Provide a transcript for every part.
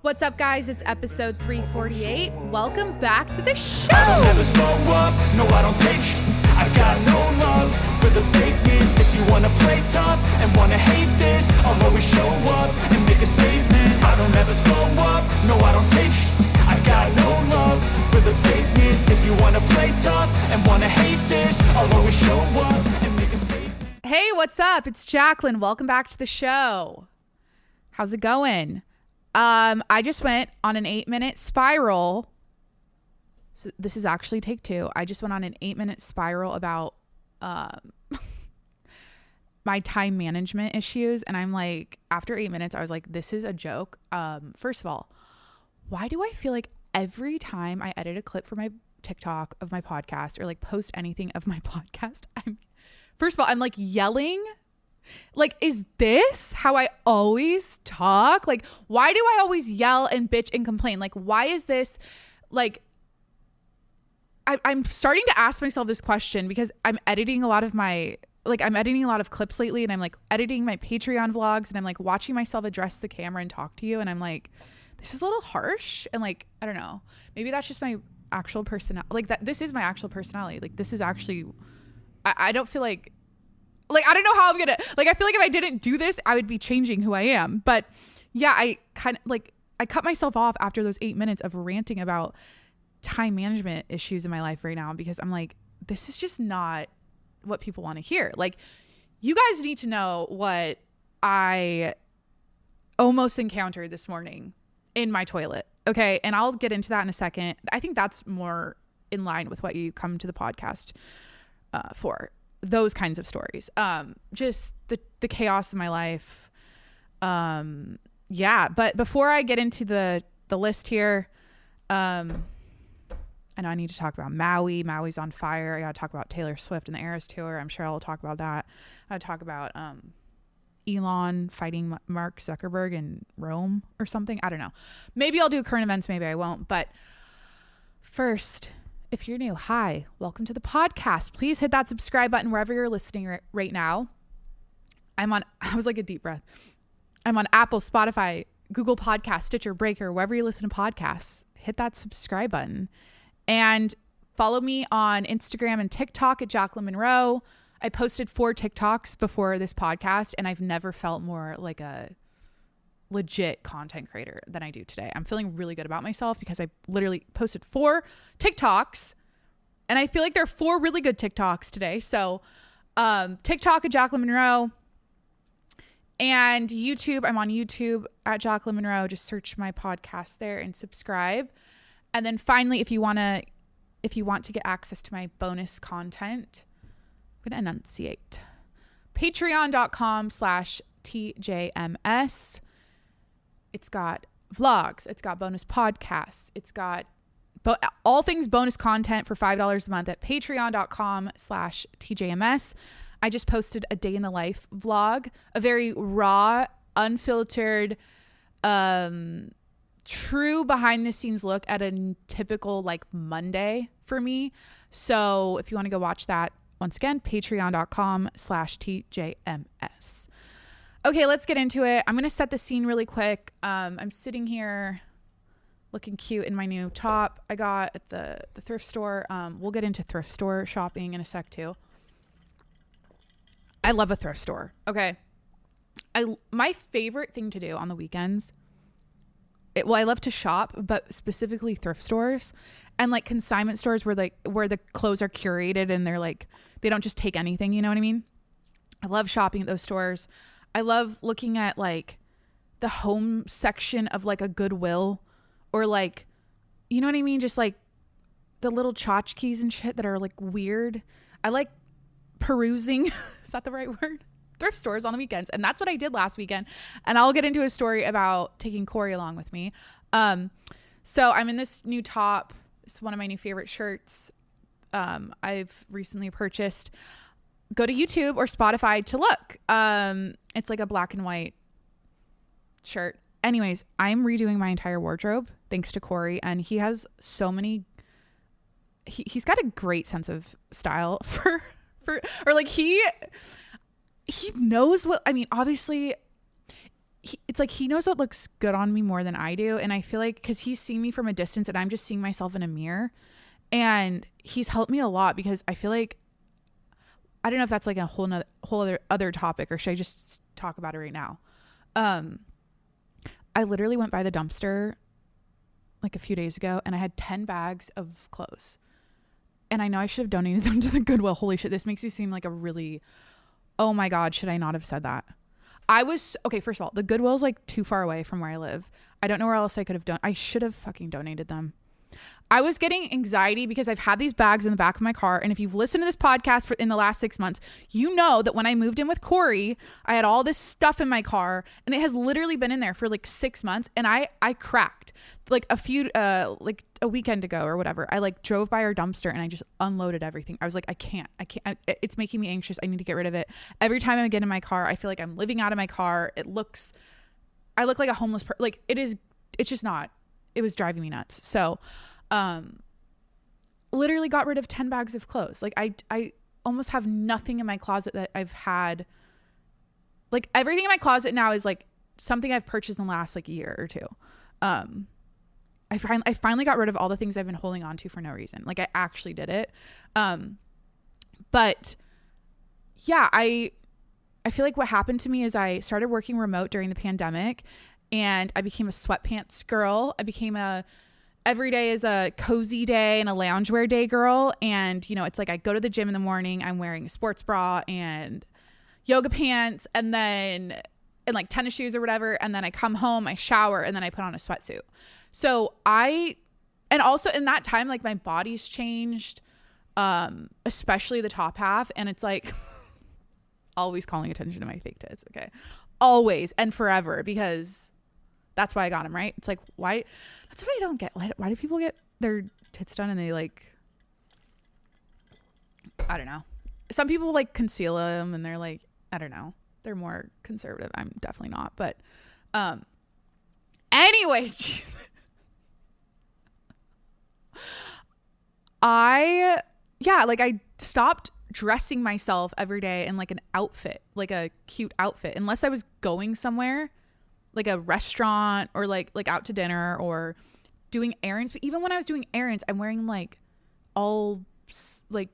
What's up, guys? It's episode 348. Welcome back to the show. I don't ever slow up, no I don't take I got no love for the fakeness. If you wanna play tough and wanna hate this, I'll always show up and make a statement. I don't ever slow up, no I don't take I got no love for the fakeness. If you wanna play tough and wanna hate this, I'll always show up and make a statement. Hey, what's up? It's Jacqueline. Welcome back to the show. How's it going? I just went on an 8-minute spiral. So this is actually take 2. I just went on an 8-minute spiral about my time management issues. And I'm like, after 8 minutes, I was like, this is a joke. First of all, why do I feel like every time I edit a clip for my TikTok of my podcast or like post anything of my podcast, first of all, I'm like yelling. Like, is this how I always talk? Like, why do I always yell and bitch and complain? Like, why is this like, I'm starting to ask myself this question because I'm editing a lot of clips lately, and I'm like editing my Patreon vlogs, and I'm like watching myself address the camera and talk to you. And I'm like, this is a little harsh. And like, I don't know, maybe that's just my actual personality. Like that, this is my actual personality. Like this is actually, I don't feel like I don't know how I'm gonna, like, I feel like if I didn't do this, I would be changing who I am. But yeah, I cut myself off after those 8 minutes of ranting about time management issues in my life right now, because I'm like, this is just not what people want to hear. Like, you guys need to know what I almost encountered this morning in my toilet. Okay. And I'll get into that in a second. I think that's more in line with what you come to the podcast for. Those kinds of stories, just the chaos in my life. Yeah. But before I get into the list here, I know I need to talk about Maui. Maui's on fire. I got to talk about Taylor Swift and the Eras Tour. I'm sure I'll talk about that. I got to talk about Elon fighting Mark Zuckerberg in Rome or something. I don't know. Maybe I'll do current events. Maybe I won't. But first, if you're new, hi, welcome to the podcast. Please hit that subscribe button wherever you're listening right now. I was like a deep breath. I'm on Apple, Spotify, Google Podcasts, Stitcher, Breaker, wherever you listen to podcasts. Hit that subscribe button and follow me on Instagram and TikTok at Jacqueline Monroe. I posted 4 TikToks before this podcast, and I've never felt more like a legit content creator than I do today. I'm feeling really good about myself because I literally posted 4 TikToks, and I feel like there are 4 really good TikToks today. So TikTok at Jacqueline Monroe, and YouTube. I'm on YouTube at Jacqueline Monroe. Just search my podcast there and subscribe. And then finally, if you want to get access to my bonus content, I'm going to enunciate. Patreon.com/tjms. It's got vlogs. It's got bonus podcasts. It's got all things bonus content for $5 a month at patreon.com/tjms. I just posted a day in the life vlog, a very raw, unfiltered, true behind the scenes look at a typical like Monday for me. So if you want to go watch that, once again, patreon.com/tjms. Okay, let's get into it. I'm going to set the scene really quick. I'm sitting here looking cute in my new top I got at the thrift store. We'll get into thrift store shopping in a sec too. I love a thrift store. Okay. My favorite thing to do on the weekends, I love to shop, but specifically thrift stores and like consignment stores where the clothes are curated and they're like, they don't just take anything. You know what I mean? I love shopping at those stores. I love looking at like the home section of like a Goodwill, or like, you know what I mean? Just like the little tchotchkes and shit that are like weird. I like perusing. Is that the right word? Thrift stores on the weekends. And that's what I did last weekend. And I'll get into a story about taking Corey along with me. So I'm in this new top. It's one of my new favorite shirts. I've recently purchased. Go to YouTube or Spotify to look. It's like a black and white shirt. Anyways, I'm redoing my entire wardrobe thanks to Corey, and he has so many. He's got a great sense of style for or like he knows what I mean. Obviously, it's like he knows what looks good on me more than I do. And I feel like because he's seen me from a distance and I'm just seeing myself in a mirror, and he's helped me a lot because I feel like, I don't know if that's like a whole other topic, or should I just talk about it right now? I literally went by the dumpster like a few days ago and I had 10 bags of clothes, and I know I should have donated them to the Goodwill. Holy shit. This makes me seem like a really, oh my God, should I not have said that? Okay, first of all, the Goodwill's like too far away from where I live. I don't know where else I could have done. I should have fucking donated them. I was getting anxiety because I've had these bags in the back of my car. And if you've listened to this podcast in the last 6 months, you know that when I moved in with Corey, I had all this stuff in my car, and it has literally been in there for like 6 months. And I cracked like like a weekend ago or whatever. I like drove by our dumpster and I just unloaded everything. I was like, I can't, it's making me anxious. I need to get rid of it. Every time I get in my car, I feel like I'm living out of my car. I look like a homeless person. Like it's just not, it was driving me nuts. So, literally got rid of 10 bags of clothes. Like I almost have nothing in my closet that I've had. Like everything in my closet now is like something I've purchased in the last like year or two. I finally got rid of all the things I've been holding on to for no reason. Like I actually did it. But yeah, I feel like what happened to me is I started working remote during the pandemic, and I became a sweatpants girl. I became every day is a cozy day and a loungewear day girl. And, you know, it's like I go to the gym in the morning, I'm wearing a sports bra and yoga pants and like tennis shoes or whatever. And then I come home, I shower, and then I put on a sweatsuit. So and also in that time, like my body's changed, especially the top half. And it's like always calling attention to my fake tits. Okay. Always and forever, because that's why I got them, right? It's like, why? That's what I don't get. Why do people get their tits done and they like, I don't know. Some people like conceal them and they're like, I don't know. They're more conservative. I'm definitely not. But anyways, Jesus. I stopped dressing myself every day in like an outfit, like a cute outfit, unless I was going somewhere like a restaurant or like out to dinner or doing errands. But even when I was doing errands, I'm wearing like all like,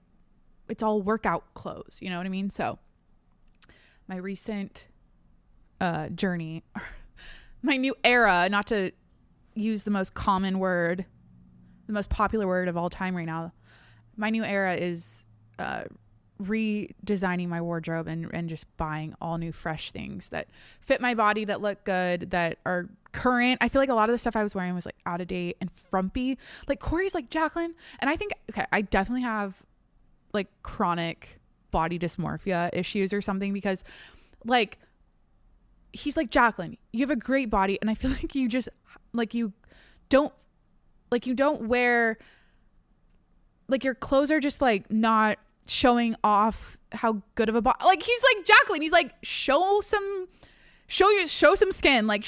it's all workout clothes, you know what I mean? So my recent journey, my new era, not to use the most common word, the most popular word of all time right now, my new era is redesigning my wardrobe and just buying all new fresh things that fit my body, that look good, that are current. I feel like a lot of the stuff I was wearing was like out of date and frumpy. Like Corey's like, Jacqueline, and I think, okay, I definitely have like chronic body dysmorphia issues or something, because like he's like, Jacqueline, you have a great body, and I feel like you just like you don't wear, like your clothes are just like not showing off how good of a body. Like he's like, Jacqueline, he's like, show some skin, like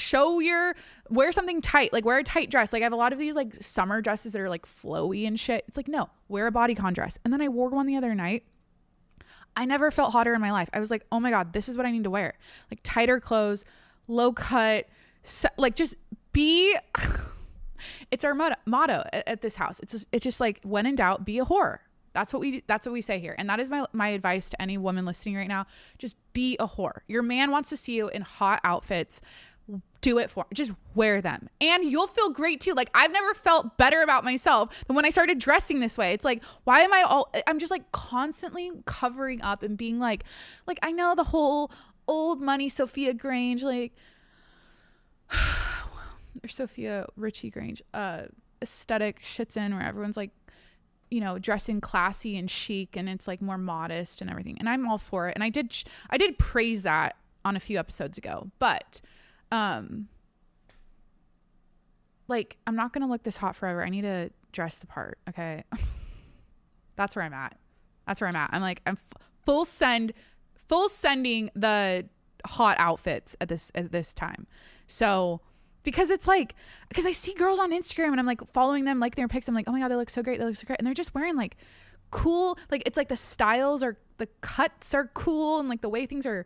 wear something tight, like wear a tight dress. Like I have a lot of these like summer dresses that are like flowy and shit. It's like, no, wear a bodycon dress. And then I wore one the other night. I never felt hotter in my life. I was like, oh my God, this is what I need to wear. Like tighter clothes, low cut, like just be it's our motto at this house. It's just like, when in doubt, be a whore. That's what we say here. And that is my advice to any woman listening right now. Just be a whore. Your man wants to see you in hot outfits. Do it for, just wear them. And you'll feel great too. Like I've never felt better about myself than when I started dressing this way. It's like, why am I'm just like constantly covering up and being like I know the whole old money Sophia Grange, like, or Sophia Richie Grange, aesthetic shits in, where everyone's like, you know, dressing classy and chic, and it's like more modest and everything. And I'm all for it. And I did praise that on a few episodes ago, but like, I'm not going to look this hot forever. I need to dress the part. Okay. That's where I'm at. I'm like, I'm full sending the hot outfits at this time. So, because it's like, because I see girls on Instagram and I'm like following them, like their pics. I'm like, oh my God, they look so great. And they're just wearing like cool, like it's like the styles are, the cuts are cool. And like the way the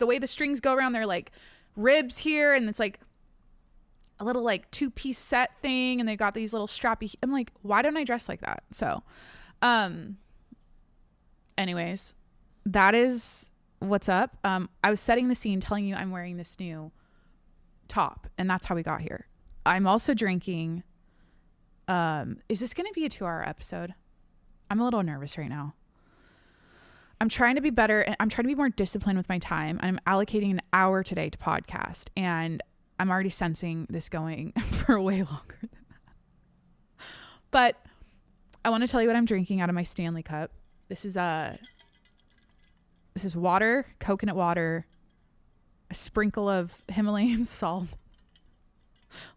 way the strings go around, they're like ribs here, and it's like a little like 2-piece set thing, and they got these little strappy. I'm like, why don't I dress like that? So anyways, that is what's up. I was setting the scene telling you I'm wearing this new top, and that's how we got here. I'm also drinking. Is this going to be a 2-hour episode? I'm a little nervous right now. I'm trying to be better, and I'm trying to be more disciplined with my time. I'm allocating an hour today to podcast, and I'm already sensing this going for way longer than that. But I want to tell you what I'm drinking out of my Stanley cup. This is water, coconut water, a sprinkle of Himalayan salt,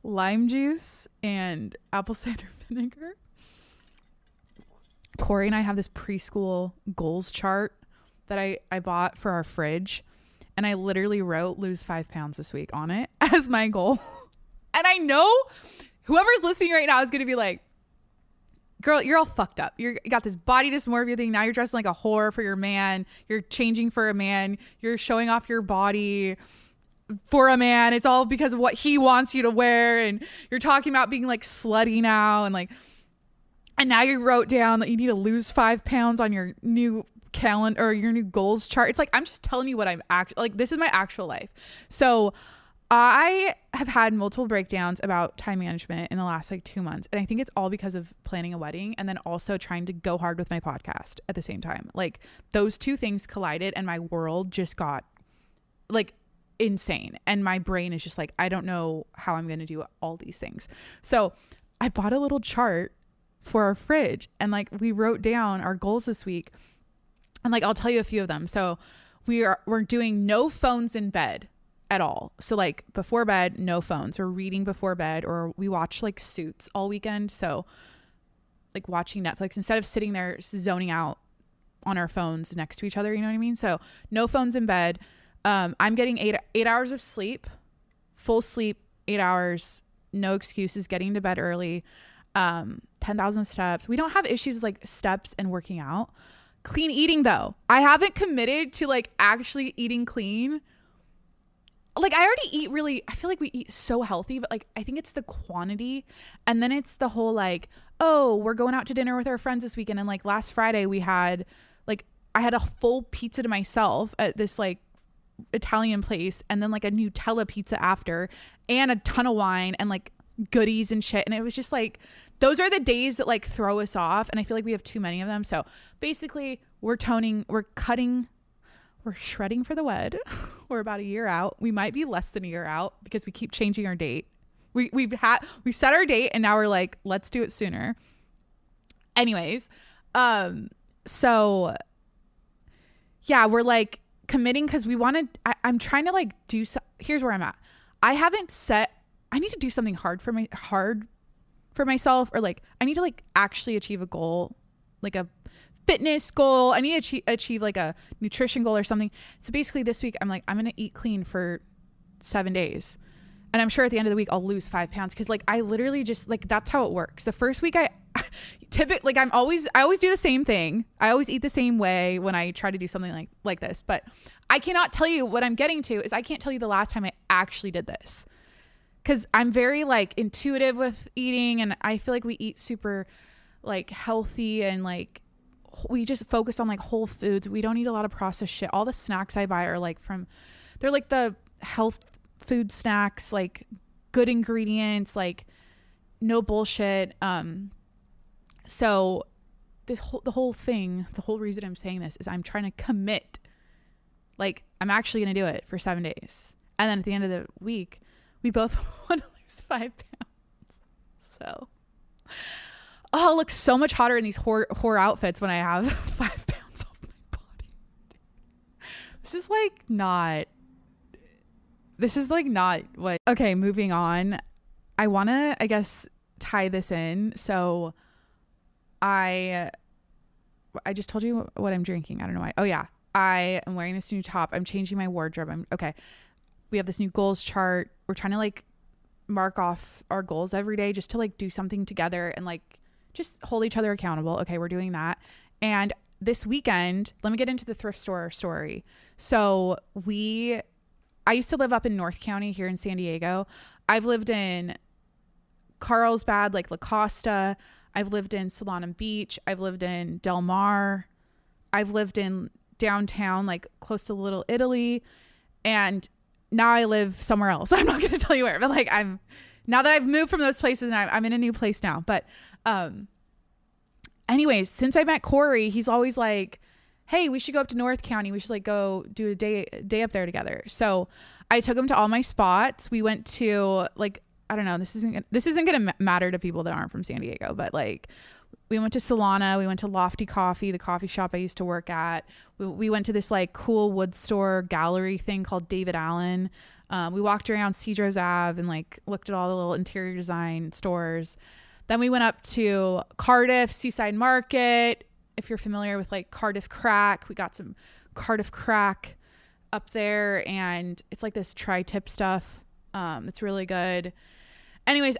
lime juice, and apple cider vinegar. Corey and I have this preschool goals chart that I bought for our fridge, and I literally wrote lose 5 pounds this week on it as my goal. And I know whoever's listening right now is going to be like, girl, you're all fucked up. You got this body dysmorphia thing. Now you're dressing like a whore for your man. You're changing for a man. You're showing off your body for a man. It's all because of what he wants you to wear. And you're talking about being like slutty now. And now you wrote down that you need to lose 5 pounds on your new calendar or your new goals chart. It's like, I'm just telling you what I'm actually like. This is my actual life. So I have had multiple breakdowns about time management in the last like 2 months. And I think it's all because of planning a wedding and then also trying to go hard with my podcast at the same time. Like those two things collided and my world just got like insane. And my brain is just like, I don't know how I'm going to do all these things. So I bought a little chart for our fridge, and like we wrote down our goals this week, and like I'll tell you a few of them. So we're doing no phones in bed at all. So like before bed, no phones. We're reading before bed, or we watch like Suits all weekend. So like watching Netflix instead of sitting there zoning out on our phones next to each other, you know what I mean? So no phones in bed. I'm getting eight hours of sleep, full sleep, 8 hours, no excuses, getting to bed early. 10,000 steps. We don't have issues with like steps and working out. Clean eating though. I haven't committed to like actually eating clean. Like I already eat really, I feel like we eat so healthy, but like I think it's the quantity. And then it's the whole like, oh, we're going out to dinner with our friends this weekend. And like last Friday we had like, I had a full pizza to myself at this like Italian place, and then like a Nutella pizza after, and a ton of wine and like goodies and shit. And it was just like, those are the days that like throw us off, and I feel like we have too many of them. So basically we're shredding for the wed. We're about a year out. We might be less than a year out because we keep changing our date. We set our date and now we're like, let's do it sooner. Anyways, so yeah, we're like committing because I'm trying to like do here's where I'm at. I need to do something hard for myself, or like I need to like actually achieve a goal, like a fitness goal. I need to achieve like a nutrition goal or something. So basically this week I'm like, I'm going to eat clean for 7 days. And I'm sure at the end of the week I'll lose 5 pounds. Cause like I literally just like, that's how it works. The first week I typically, like I always do the same thing. I always eat the same way when I try to do something like this, but I cannot tell you what I'm getting to is I can't tell you the last time I actually did this. Cause I'm very like intuitive with eating, and I feel like we eat super like healthy, and like we just focus on like whole foods. We don't eat a lot of processed shit. All the snacks I buy are like they're like the health food snacks, like good ingredients, like no bullshit. So the whole reason I'm saying this is I'm trying to commit. Like I'm actually going to do it for 7 days. And then at the end of the week, we both want to lose 5 pounds. So I'll look so much hotter in these whore outfits when I have 5 pounds off my body. This is like not what. Okay, moving on. I want to, I guess, tie this in. So I just told you what I'm drinking. I don't know why. Oh yeah. I am wearing this new top. I'm changing my wardrobe. Okay. We have this new goals chart. We're trying to like mark off our goals every day just to like do something together and like just hold each other accountable. Okay, we're doing that. And this weekend, let me get into the thrift store story. So we I used to live up in North County here in San Diego. I've lived in Carlsbad, like La Costa. I've lived in Solana Beach. I've lived in Del Mar. I've lived in downtown, like close to Little Italy. And now I live somewhere else. I'm not going to tell you where, but like now that I've moved from those places and I'm in a new place now. But anyways, since I met Corey, he's always like, hey, we should go up to North County. We should like go do a day up there together. So I took him to all my spots. We went to like, I don't know, this isn't going to matter to people that aren't from San Diego, but like we went to Solana, we went to Lofty Coffee, the coffee shop I used to work at. We went to this like cool wood store gallery thing called David Allen. We walked around Cedros Ave and like looked at all the little interior design stores. Then we went up to Cardiff Seaside Market. If you're familiar with like Cardiff crack, we got some Cardiff crack up there, and it's like this tri-tip stuff. It's really good. Anyways,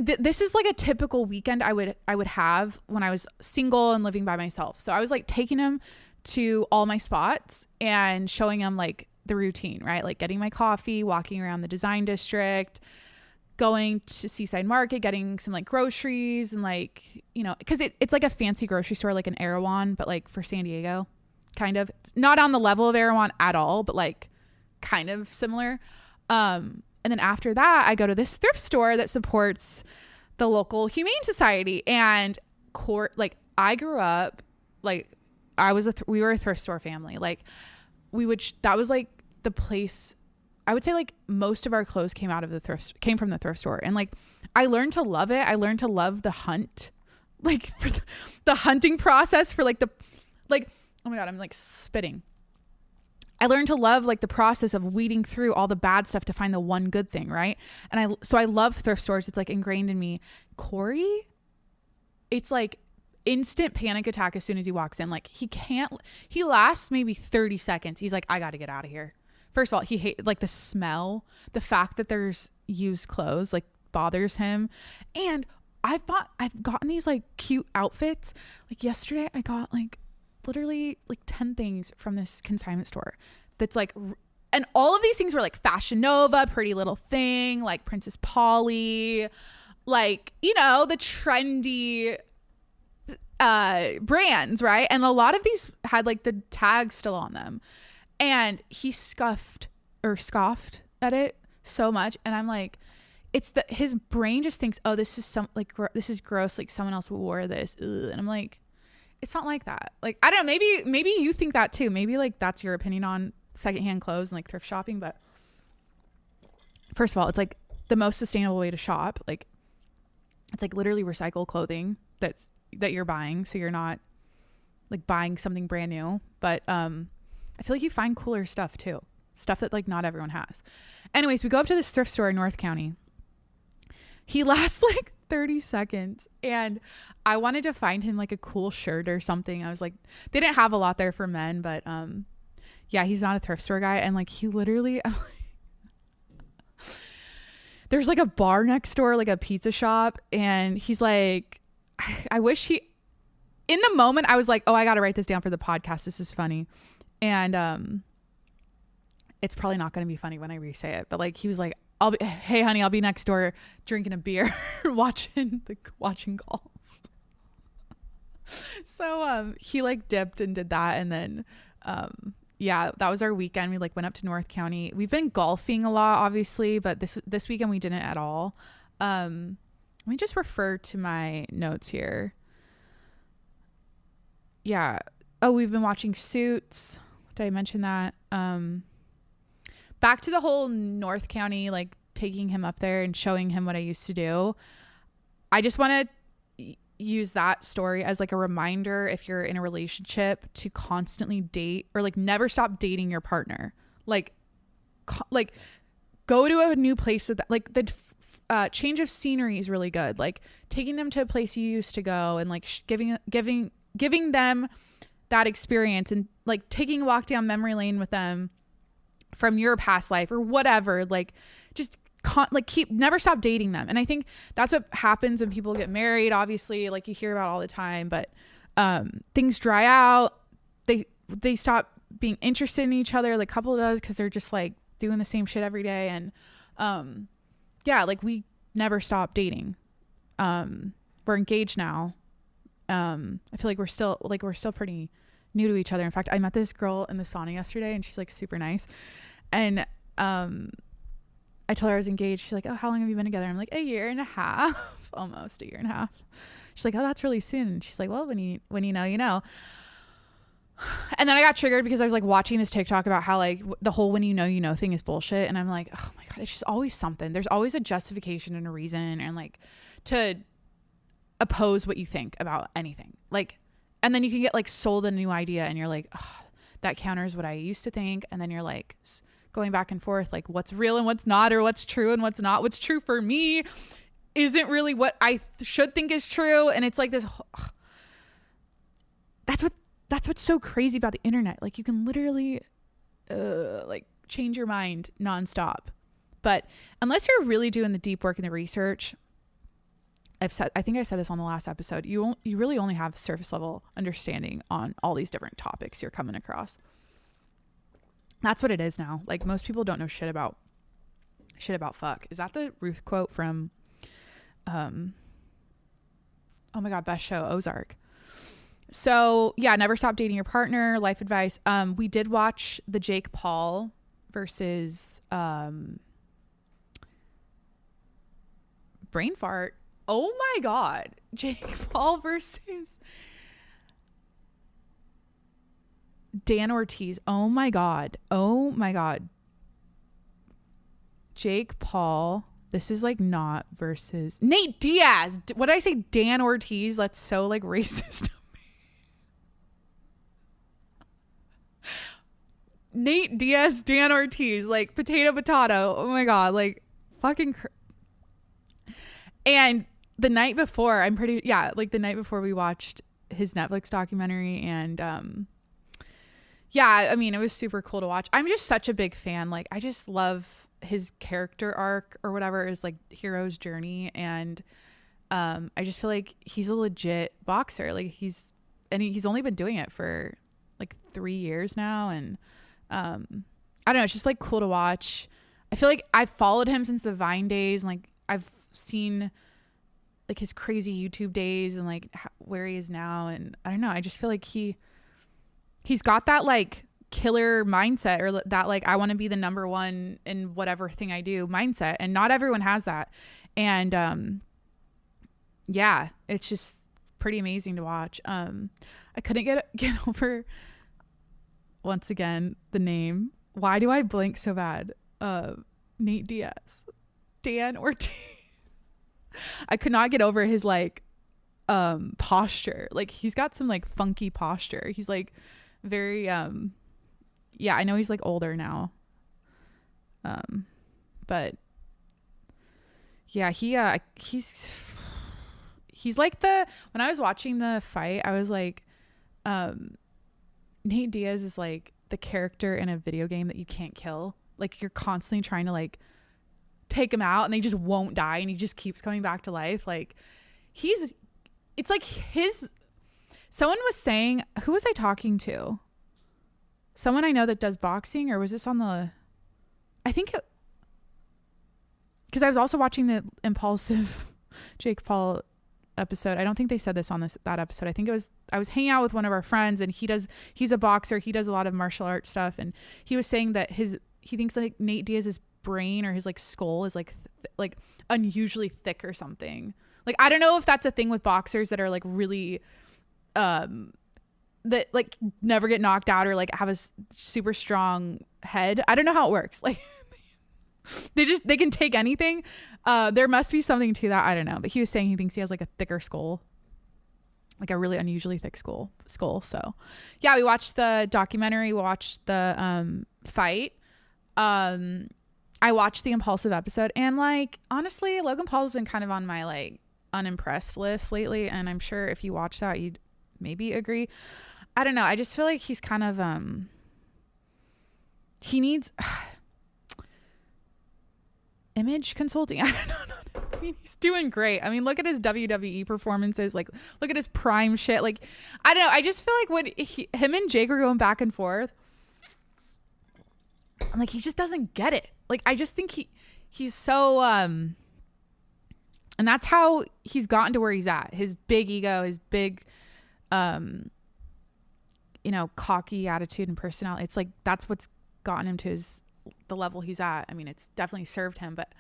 this is like a typical weekend I would have when I was single and living by myself. So I was like taking him to all my spots and showing him like the routine, right? Like getting my coffee, walking around the design district, going to Seaside Market, getting some like groceries and like, you know, because it's like a fancy grocery store, like an Erewhon, but like for San Diego, kind of. It's not on the level of Erewhon at all, but like kind of similar. And then after that, I go to this thrift store that supports the local humane society. And like I grew up, like we were a thrift store family. Like that was like the place. I would say like most of our clothes came from the thrift store. And like, I learned to love it. I learned to love the hunt, like for the hunting process for like oh my God, I'm like spitting. I learned to love like the process of weeding through all the bad stuff to find the one good thing. Right. And so I love thrift stores. It's like ingrained in me. Corey, it's like instant panic attack as soon as he walks in. Like he lasts maybe 30 seconds. He's like, I got to get out of here. First of all, he hates like the smell, the fact that there's used clothes like bothers him. And I've gotten these like cute outfits. Like yesterday I got like literally like 10 things from this consignment store that's like, and all of these things were like Fashion Nova, Pretty Little Thing, like Princess Polly, like, you know, the trendy brands, right? And a lot of these had like the tags still on them, and he scoffed at it so much. And I'm like, his brain just thinks, oh, this is this is gross, like someone else wore this. Ugh. And I'm like, it's not like that. Like, I don't know, maybe you think that too. Maybe like that's your opinion on secondhand clothes and like thrift shopping. But first of all, it's like the most sustainable way to shop. Like, it's like literally recycled clothing that you're buying. So you're not like buying something brand new. But I feel like you find cooler stuff too. Stuff that like not everyone has. Anyways, we go up to this thrift store in North County. He lasts like 30 seconds, and I wanted to find him like a cool shirt or something. I was like, they didn't have a lot there for men, but yeah, he's not a thrift store guy. And like, he literally there's like a bar next door, like a pizza shop, and he's like, I wish in the moment I was like, oh, I gotta write this down for the podcast, this is funny. And it's probably not going to be funny when I re-say it, but like, he was like, hey honey, I'll be next door drinking a beer, watching golf. So he like dipped and did that, and then yeah, that was our weekend. We like went up to North County. We've been golfing a lot, obviously, but this weekend we didn't at all. Let me just refer to my notes here. Yeah. Oh, we've been watching Suits. Did I mention that? Back to the whole North County, like taking him up there and showing him what I used to do. I just want to use that story as like a reminder, if you're in a relationship, to constantly date, or like never stop dating your partner. Like go to a new place with that. Like the change of scenery is really good. Like taking them to a place you used to go, and like giving them that experience, and like taking a walk down memory lane with them from your past life or whatever. Like just never stop dating them. And I think that's what happens when people get married, obviously, like you hear about all the time, but things dry out. They stop being interested in each other, like couple does, because they're just like doing the same shit every day. And yeah, like we never stopped dating. We're engaged now. I feel like we're still pretty new to each other. In fact, I met this girl in the sauna yesterday and she's like super nice. And I told her I was engaged. She's like, oh, how long have you been together? I'm like, a year and a half, almost a year and a half. She's like, oh, that's really soon. She's like, well, when you know, you know. And then I got triggered because I was like watching this TikTok about how like the whole when you know thing is bullshit. And I'm like, oh my God, it's just always something. There's always a justification and a reason and like to oppose what you think about anything. Like, and then you can get like sold a new idea and you're like, oh, that counters what I used to think. And then you're like going back and forth, like what's real and what's not, or what's true and what's not. What's true for me isn't really what I should think is true. And it's like this, that's what's so crazy about the internet. Like you can literally like change your mind nonstop. But unless you're really doing the deep work and the research, I think I said this on the last episode, you really only have surface level understanding on all these different topics you're coming across. That's what it is now. Like most people don't know shit about fuck. Is that the Ruth quote from oh my God, best show, Ozark? So yeah, never stop dating your partner. Life advice. We did watch the Jake Paul versus brain fart. Oh my God, Jake Paul versus Dan Ortiz. Oh my God. Jake Paul. This is like not versus Nate Diaz. What did I say? Dan Ortiz. That's so like racist. Nate Diaz, Dan Ortiz, like potato. Oh my God. Like fucking. And the night before, the night before we watched his Netflix documentary and, yeah, I mean, it was super cool to watch. I'm just such a big fan. Like, I just love his character arc or whatever is like hero's journey. And I just feel like he's a legit boxer. Like he's only been doing it for like 3 years now. And I don't know, it's just like cool to watch. I feel like I've followed him since the Vine days. And like I've seen like his crazy YouTube days and like where he is now. And I don't know, I just feel like he's got that like killer mindset or that like I want to be the number one in whatever thing I do mindset, and not everyone has that. And yeah, it's just pretty amazing to watch. I couldn't get over once again the name. Why do I blank so bad? Nate Diaz, Dan Ortiz. I could not get over his like posture. Like he's got some like funky posture. He's like very yeah, I know he's like older now, but yeah, he's like when I was watching the fight, I was like, Nate Diaz is like the character in a video game that you can't kill. Like you're constantly trying to like take him out and they just won't die and he just keeps coming back to life. Like it's like someone was saying, who was I talking to? Someone I know that does boxing, or was this on I think it, because I was also watching the Impulsive Jake Paul episode. I don't think they said this on that episode. I think I was hanging out with one of our friends and he's a boxer. He does a lot of martial arts stuff. And he was saying that he thinks like Nate Diaz's brain or his like skull is like like unusually thick or something. Like, I don't know if that's a thing with boxers that are like really, that like never get knocked out or like have a super strong head. I don't know how it works. Like they can take anything. There must be something to that. I don't know. But he was saying he thinks he has like a thicker skull, like a really unusually thick skull. So yeah, we watched the documentary. We watched the fight. I watched the Impulsive episode, and like honestly, Logan Paul's been kind of on my like unimpressed list lately, and I'm sure if you watch that you'd maybe agree. I don't know, I just feel like he's kind of he needs image consulting. I don't know. I mean, he's doing great. I mean, look at his WWE performances, like look at his prime shit. Like I don't know, I just feel like when him and Jake were going back and forth, I'm like, he just doesn't get it. Like, I just think he's so, and that's how he's gotten to where he's at. His big ego, his big, cocky attitude and personality. It's like, that's what's gotten him to the level he's at. I mean, it's definitely served him, but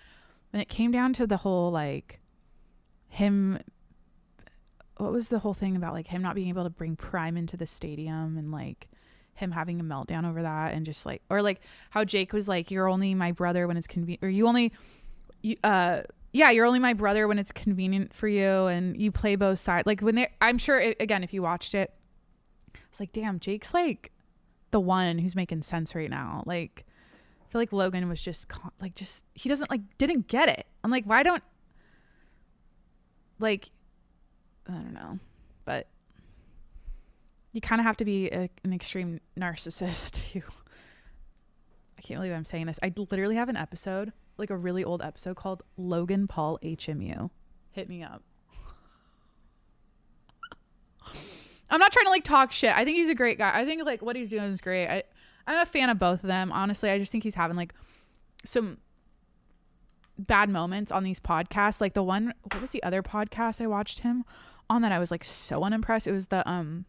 when it came down to the whole, like, him, what was the whole thing about, like, him not being able to bring Prime into the stadium and, like, him having a meltdown over that, and just, like, or, like, how Jake was like, you're only my brother when it's convenient, or you're only my brother when it's convenient for you, and you play both sides. Like, I'm sure, again, if you watched it, it's like, damn, Jake's, like, the one who's making sense right now. Like, I feel like Logan was just he doesn't, like, didn't get it. I'm like, why don't, like, I don't know, but you kind of have to be an extreme narcissist. I can't believe I'm saying this. I literally have an episode, like a really old episode, called Logan Paul HMU. Hit me up. I'm not trying to, like, talk shit. I think he's a great guy. I think, like, what he's doing is great. I'm a fan of both of them. Honestly, I just think he's having, like, some bad moments on these podcasts. Like, the one, what was the other podcast I watched him on that I was, like, so unimpressed? It was the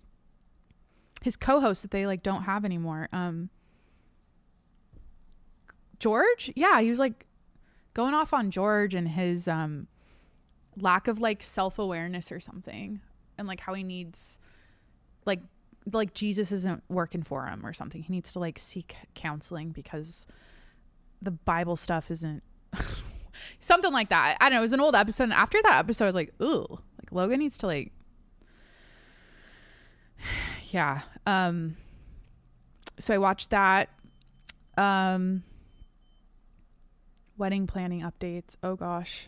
his co-host that they, like, don't have anymore. George? Yeah, he was, like, going off on George and his lack of, like, self-awareness or something, and, like, how he needs, like Jesus isn't working for him or something. He needs to, like, seek counseling because the Bible stuff isn't something like that. I don't know. It was an old episode, and after that episode I was like, ooh, like, Logan needs to, like, yeah. So I watched that. Wedding planning updates. Oh gosh.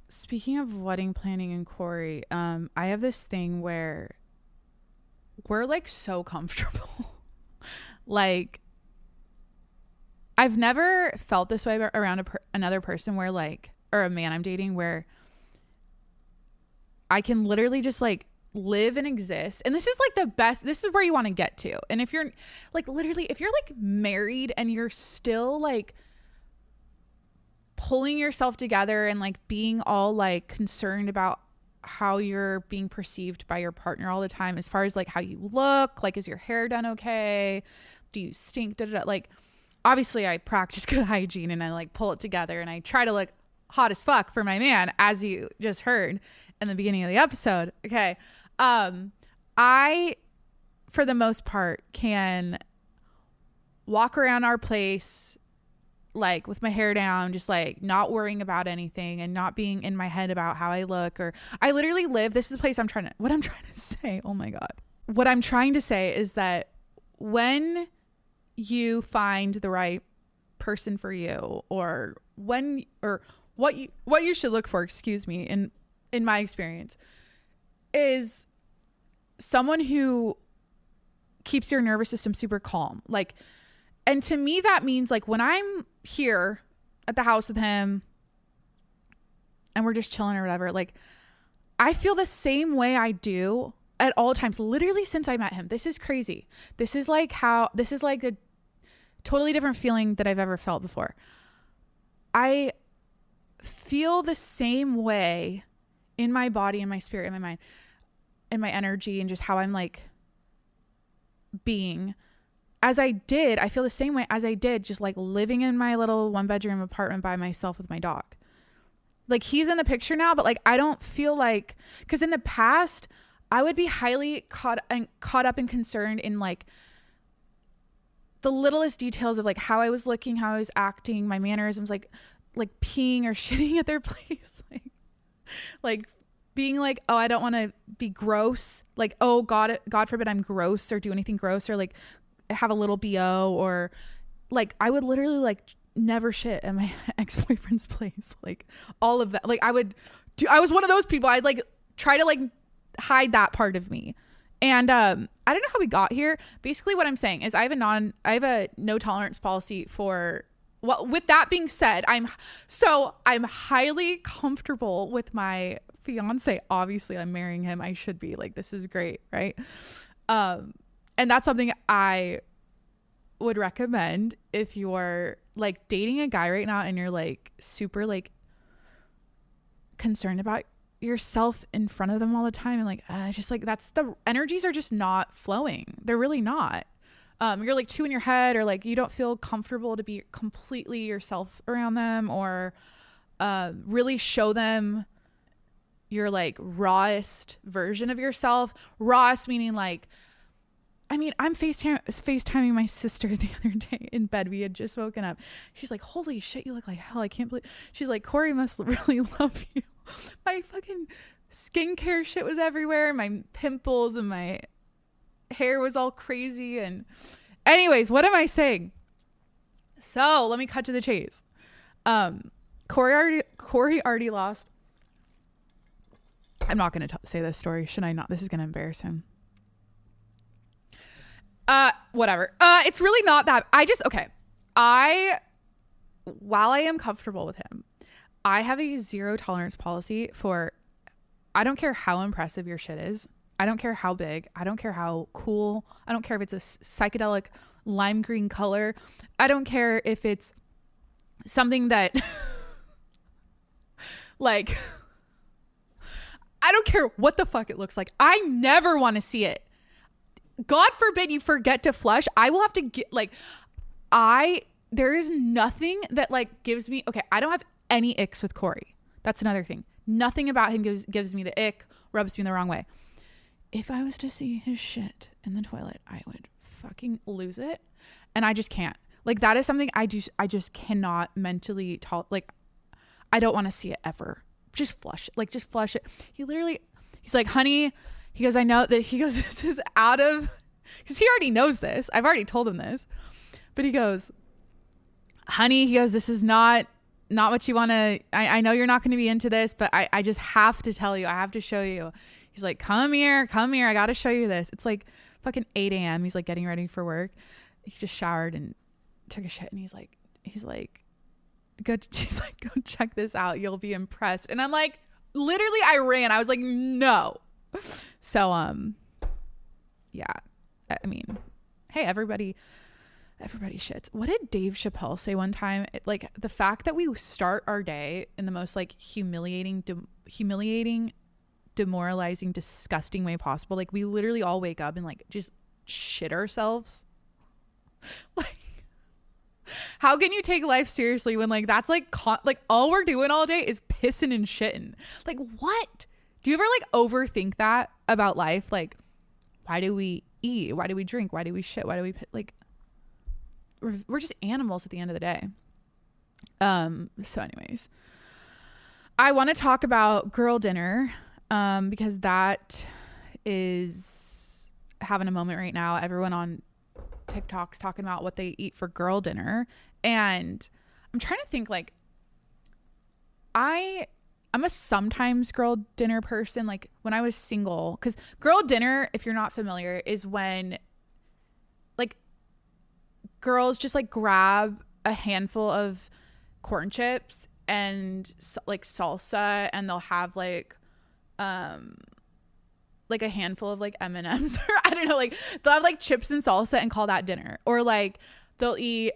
Speaking of wedding planning and Corey, I have this thing where we're, like, so comfortable. Like, I've never felt this way around another person where, like, or a man I'm dating, where I can literally just, like, live and exist. And this is, like, the best. This is where you want to get to. And if you're, like, literally, if you're, like, married and you're still, like, pulling yourself together and, like, being all, like, concerned about how you're being perceived by your partner all the time, as far as, like, how you look, like, is your hair done okay, do you stink, like, obviously I practice good hygiene and I, like, pull it together and I try to look hot as fuck for my man, as you just heard in the beginning of the episode. Okay. I, for the most part, can walk around our place, like, with my hair down, just, like, not worrying about anything and not being in my head about how I look. Or I literally live, this is the place what I'm trying to say. Oh my God. What I'm trying to say is that when you find the right person for you, or what you should look for, excuse me, in my experience, is someone who keeps your nervous system super calm. Like, and to me, that means, like, when I'm here at the house with him and we're just chilling or whatever, like, I feel the same way I do at all times, literally since I met him. This is crazy. This is like a totally different feeling that I've ever felt before. I feel the same way in my body, in my spirit, in my mind, in my energy, and just how I'm, like, being, as I feel the same way as I did just, like, living in my little 1-bedroom apartment by myself with my dog. Like, he's in the picture now, but, like, I don't feel like, because in the past I would be highly caught up and concerned in, like, the littlest details of, like, how I was looking, how I was acting, my mannerisms, like peeing or shitting at their place, like being like, oh, I don't want to be gross, like, oh God forbid I'm gross or do anything gross, or, like, have a little BO, or, like, I would literally, like, never shit at my ex-boyfriend's place, like, all of that. Like, I was one of those people. I'd, like, try to, like, hide that part of me. And I don't know how we got here. Basically what I'm saying is I have a no tolerance policy for, well, with that being said, I'm highly comfortable with my fiance. Obviously I'm marrying him. I should be, like, this is great. Right. And that's something I would recommend if you're like dating a guy right now and you're like super like concerned about yourself in front of them all the time and like just like that's the energies are just not flowing. They're really not. You're like too in your head, or like you don't feel comfortable to be completely yourself around them, or really show them your like rawest version of yourself. Rawest meaning like, I mean, I'm FaceTiming my sister the other day in bed. We had just woken up. She's like, holy shit, you look like hell. I can't believe. She's like, Corey must really love you. My fucking skincare shit was everywhere. My pimples and my hair was all crazy. And anyways, what am I saying? So let me cut to the chase. Corey already lost. I'm not going to say this story. Should I not? This is going to embarrass him. Whatever. It's really not that. While I am comfortable with him, I have a zero tolerance policy for, I don't care how impressive your shit is. I don't care how big. I don't care how cool. I don't care if it's a psychedelic lime green color. I don't care if it's something that like, I don't care what the fuck it looks like. I never want to see it. God forbid you forget to flush. I will have to get like, there is nothing that like gives me, okay, I don't have any icks with Corey. That's another thing. Nothing about him gives me the ick, rubs me the wrong way. If I was to see his shit in the toilet, I would fucking lose it. And I just can't. Like that is something I just cannot mentally like, I don't want to see it ever. Just flush it. Like just flush it. He's like, honey, he goes, I know that, he goes, this is out of, because he already knows this. I've already told him this. But he goes, honey, he goes, this is not what you want to, I know you're not going to be into this, but I just have to tell you. I have to show you. He's like, come here. I got to show you this. It's like fucking 8 a.m. He's like getting ready for work. He just showered and took a shit. And he's like, go check this out. You'll be impressed. And I'm like, literally I ran. I was like, no. So, yeah, I mean, hey, everybody shits. What did Dave Chappelle say one time? Like the fact that we start our day in the most like humiliating, demoralizing, disgusting way possible. Like we literally all wake up and like just shit ourselves. Like, how can you take life seriously when like that's like like all we're doing all day is pissing and shitting? Like what? Do you ever like overthink that about life? Like, why do we eat? Why do we drink? Why do we shit? Why do we like? We're just animals at the end of the day. So anyways, I want to talk about girl dinner because that is having a moment right now. Everyone on TikTok's talking about what they eat for girl dinner, and I'm trying to think like I'm a sometimes girl dinner person. Like when I was single, because girl dinner, if you're not familiar, is when like girls just like grab a handful of corn chips and like salsa, and they'll have like a handful of like M&Ms or I don't know, like they'll have like chips and salsa and call that dinner. Or like they'll eat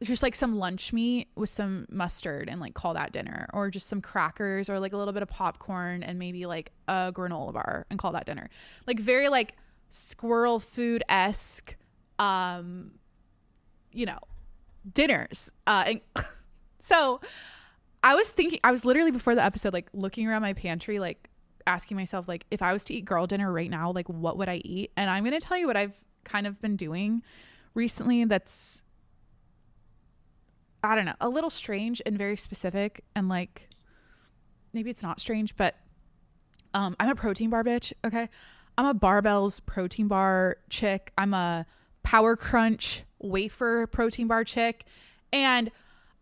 just like some lunch meat with some mustard and like call that dinner, or just some crackers or like a little bit of popcorn and maybe like a granola bar and call that dinner. Like very like squirrel food-esque dinners. And so I was literally before the episode like looking around my pantry, like asking myself like if I was to eat girl dinner right now, like what would I eat? And I'm gonna tell you what I've kind of been doing recently that's, I don't know, a little strange and very specific, and like maybe it's not strange, but I'm a protein bar bitch. Okay, I'm a Barbells protein bar chick. I'm a Power Crunch wafer protein bar chick, and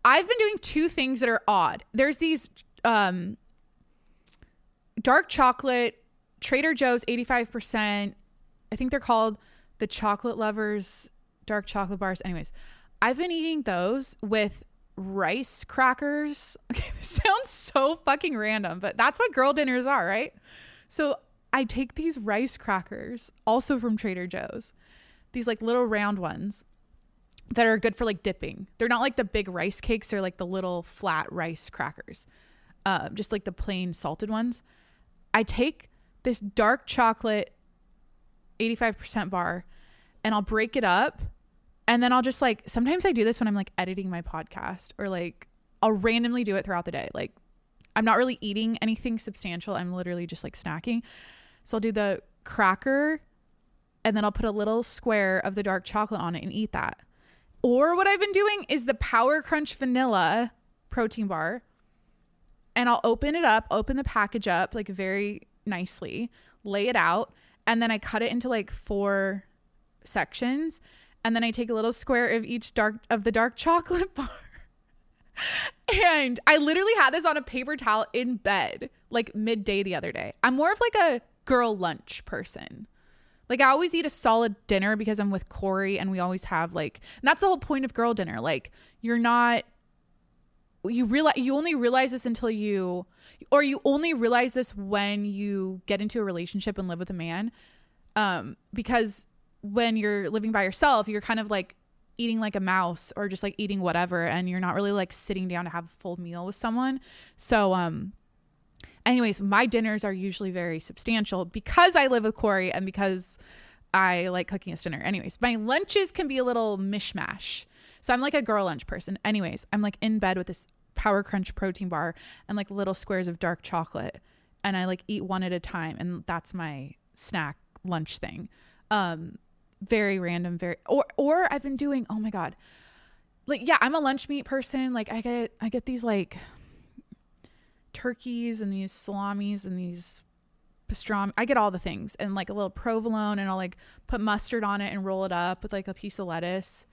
I've been doing two things that are odd. There's these dark chocolate Trader Joe's 85%. I think they're called the Chocolate Lovers dark chocolate bars. Anyways, I've been eating those with rice crackers. Okay, this sounds so fucking random, but that's what girl dinners are, right? So I take these rice crackers, also from Trader Joe's. these like little round ones that are good for like dipping. They're not like the big rice cakes. They're like the little flat rice crackers. Just like the plain salted ones. I take this dark chocolate 85% bar and I'll break it up, and then I'll just like, sometimes I do this when I'm like editing my podcast, or like I'll randomly do it throughout the day. Like I'm not really eating anything substantial. I'm literally just like snacking. So I'll do the cracker and then I'll put a little square of the dark chocolate on it and eat that. Or what I've been doing is the Power Crunch Vanilla protein bar, and I'll open it up, open the package up like very nicely, lay it out, and then I cut it into like 4 sections, and then I take a little square of each of the dark chocolate bar. And I literally had this on a paper towel in bed like midday the other day. I'm more of like a girl lunch person. Like I always eat a solid dinner because I'm with Corey, and we always have like, and that's the whole point of girl dinner. Like you only realize this until you only realize this when you get into a relationship and live with a man. Because when you're living by yourself, you're kind of like eating like a mouse, or just like eating whatever, and you're not really like sitting down to have a full meal with someone. So anyways, my dinners are usually very substantial because I live with Corey and because I like cooking us dinner. Anyways, my lunches can be a little mishmash. So I'm like a girl lunch person. Anyways, I'm like in bed with this Power Crunch protein bar and like little squares of dark chocolate, and I like eat one at a time, and that's my snack lunch thing. Very random, or I've been doing, oh my God, like, yeah, I'm a lunch meat person. Like I get these like turkeys and these salamis and these pastrami. I get all the things, and like a little provolone, and I'll like put mustard on it and roll it up with like a piece of lettuce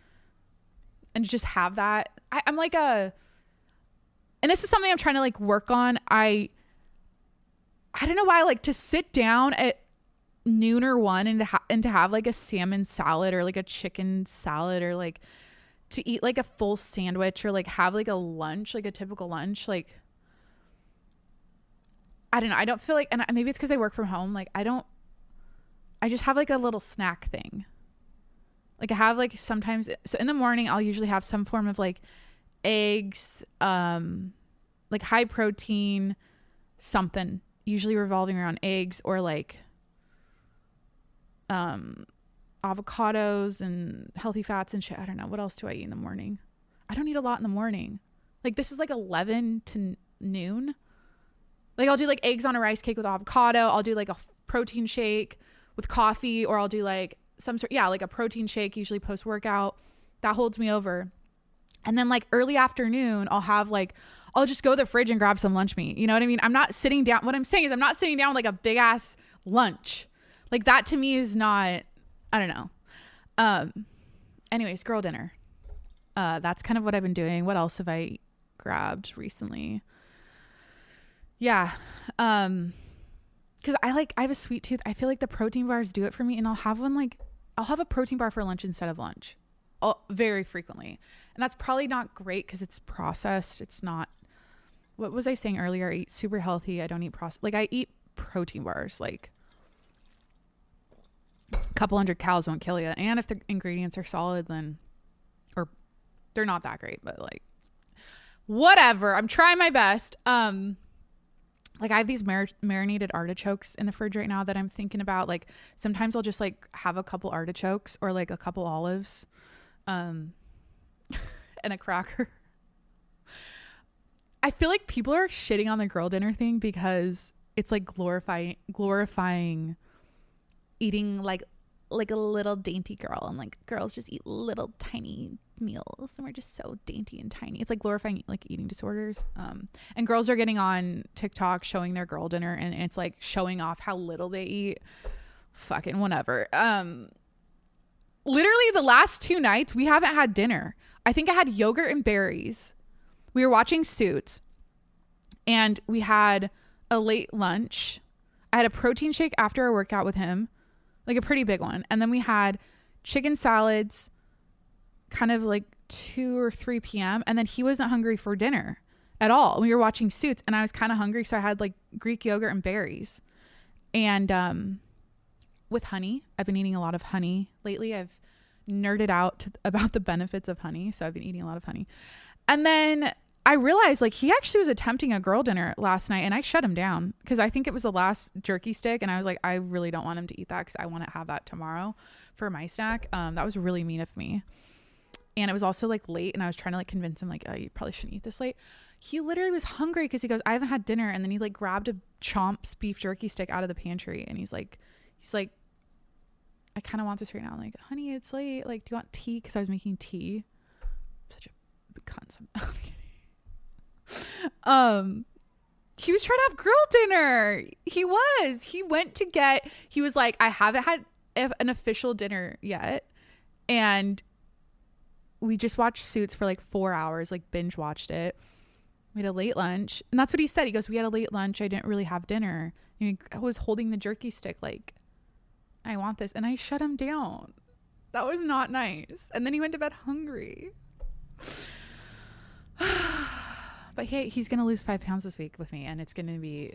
and just have that. I'm like and this is something I'm trying to like work on. I don't know why I like to sit down at noon or 1 and to have like a salmon salad or like a chicken salad, or like to eat like a full sandwich, or like have like a lunch, like a typical lunch. Like I don't know. I don't feel like, and maybe it's because I work from home. Like I just have like a little snack thing. Like I have like sometimes, so in the morning I'll usually have some form of like eggs, like high protein something, usually revolving around eggs, or like avocados and healthy fats and shit. I don't know. What else do I eat in the morning? I don't eat a lot in the morning. Like this is like 11 to noon. Like I'll do like eggs on a rice cake with avocado. I'll do like a protein shake with coffee, or I'll do like some sort, yeah, like a protein shake, usually post workout. That holds me over. And then like early afternoon, I'll just go to the fridge and grab some lunch meat. You know what I mean? I'm not sitting down. What I'm saying is I'm not sitting down with like a big ass lunch. Like that to me is not, I don't know. Anyways, girl dinner. That's kind of what I've been doing. What else have I grabbed recently? Yeah. Cause I have a sweet tooth. I feel like the protein bars do it for me, and I'll have a protein bar for lunch instead of lunch. Very frequently. And that's probably not great because it's processed. It's not, what was I saying earlier? I eat super healthy. I don't eat processed. Like I eat protein bars, like a couple hundred calories won't kill you. And if the ingredients are solid, then, or they're not that great, but like whatever. I'm trying my best. Like I have these marinated artichokes in the fridge right now that I'm thinking about. Like sometimes I'll just like have a couple artichokes or like a couple olives, and a cracker. I feel like people are shitting on the girl dinner thing because it's like glorifying eating like a little dainty girl, and like girls just eat little tiny meals and we're just so dainty and tiny. It's like glorifying like eating disorders. And girls are getting on TikTok showing their girl dinner, and it's like showing off how little they eat. Fucking whatever. Literally the last 2 nights we haven't had dinner. I think I had yogurt and berries. We were watching Suits, and we had a late lunch. I had a protein shake after a workout with him, like a pretty big one. And then we had chicken salads kind of like 2 or 3 p.m. And then he wasn't hungry for dinner at all. We were watching Suits, and I was kind of hungry. So I had like Greek yogurt and berries, and with honey. I've been eating a lot of honey lately. I've nerded out about the benefits of honey. So I've been eating a lot of honey. And then I realized like he actually was attempting a girl dinner last night, and I shut him down because I think it was the last jerky stick. And I was like, I really don't want him to eat that because I want to have that tomorrow for my snack. That was really mean of me. And it was also like late, and I was trying to like convince him like, oh, you probably shouldn't eat this late. He literally was hungry because he goes, I haven't had dinner. And then he like grabbed a Chomp's beef jerky stick out of the pantry, and he's like, I kind of want this right now. I'm like, honey, it's late. Like, do you want tea? Because I was making tea. I'm such a big cunt. I'm kidding. He was trying to have girl dinner. He was like, I haven't had an official dinner yet. And we just watched Suits for like 4 hours, like binge watched it. We had a late lunch. And that's what he said. He goes, we had a late lunch. I didn't really have dinner. And I was holding the jerky stick like, I want this. And I shut him down. That was not nice. And then he went to bed hungry. But hey, he's going to lose 5 pounds this week with me. And it's going to be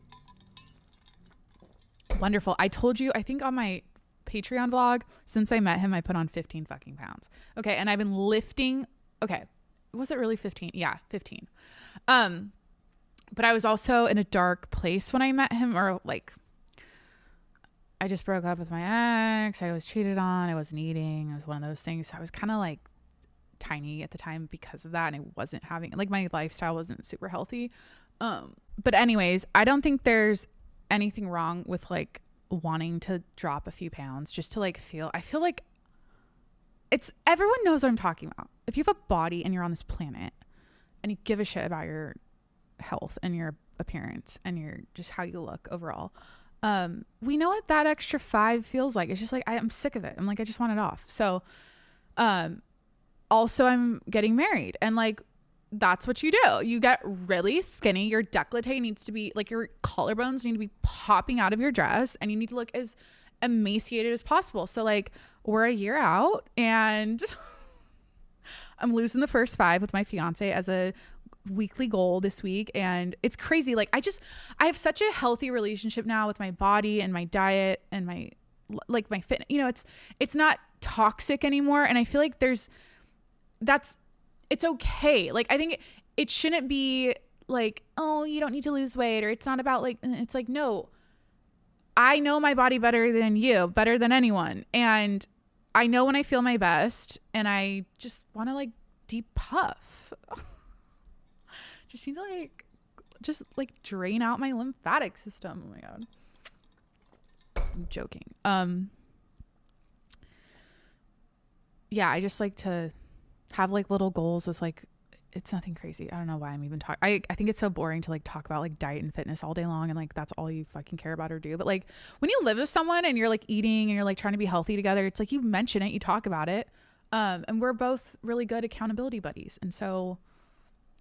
wonderful. I told you, I think on my Patreon vlog, since I met him, I put on 15 fucking pounds. Okay. And I've been lifting. Okay. Was it really 15? Yeah, 15. But I was also in a dark place when I met him, or like, I just broke up with my ex. I was cheated on. I wasn't eating. It was one of those things. So I was kind of like tiny at the time because of that. And I wasn't having, like, my lifestyle wasn't super healthy. But anyways, I don't think there's anything wrong with like wanting to drop a few pounds just to like I feel like everyone knows what I'm talking about. If you have a body and you're on this planet and you give a shit about your health and your appearance and your just how you look overall, we know what that extra 5 feels like. It's just like, I'm sick of it. I'm like, I just want it off. So, also I'm getting married, and like, that's what you do. You get really skinny. Your décolleté needs to be like, your collarbones need to be popping out of your dress, and you need to look as emaciated as possible. So like, we're a year out, and I'm losing the first 5 with my fiance as a weekly goal this week. And it's crazy. Like, I have such a healthy relationship now with my body and my diet and my fitness. You know, it's not toxic anymore. And I feel like it's okay. Like, I think it shouldn't be like, oh, you don't need to lose weight, or it's not about like, it's like, no, I know my body better than you, better than anyone. And I know when I feel my best, and I just want to like deep puff. Just need to like drain out my lymphatic system. Oh my God. I'm joking. Yeah, I just like to have like little goals with like, it's nothing crazy. I don't know why I'm even talking. I think it's so boring to like talk about like diet and fitness all day long, and like that's all you fucking care about or do. But like, when you live with someone and you're like eating and you're like trying to be healthy together, it's like you mention it, you talk about it. And we're both really good accountability buddies. And so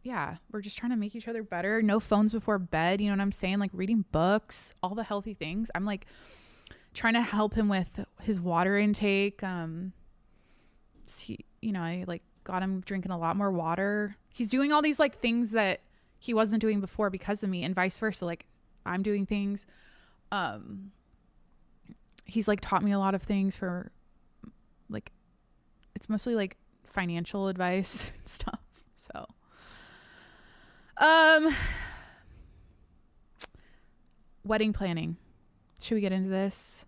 yeah, we're just trying to make each other better. No phones before bed. You know what I'm saying? Like reading books, all the healthy things. I'm like trying to help him with his water intake. You know, I like got him drinking a lot more water. He's doing all these like things that he wasn't doing before because of me, and vice versa. Like, I'm doing things. He's like taught me a lot of things for like, it's mostly like financial advice and stuff. So, wedding planning. Should we get into this?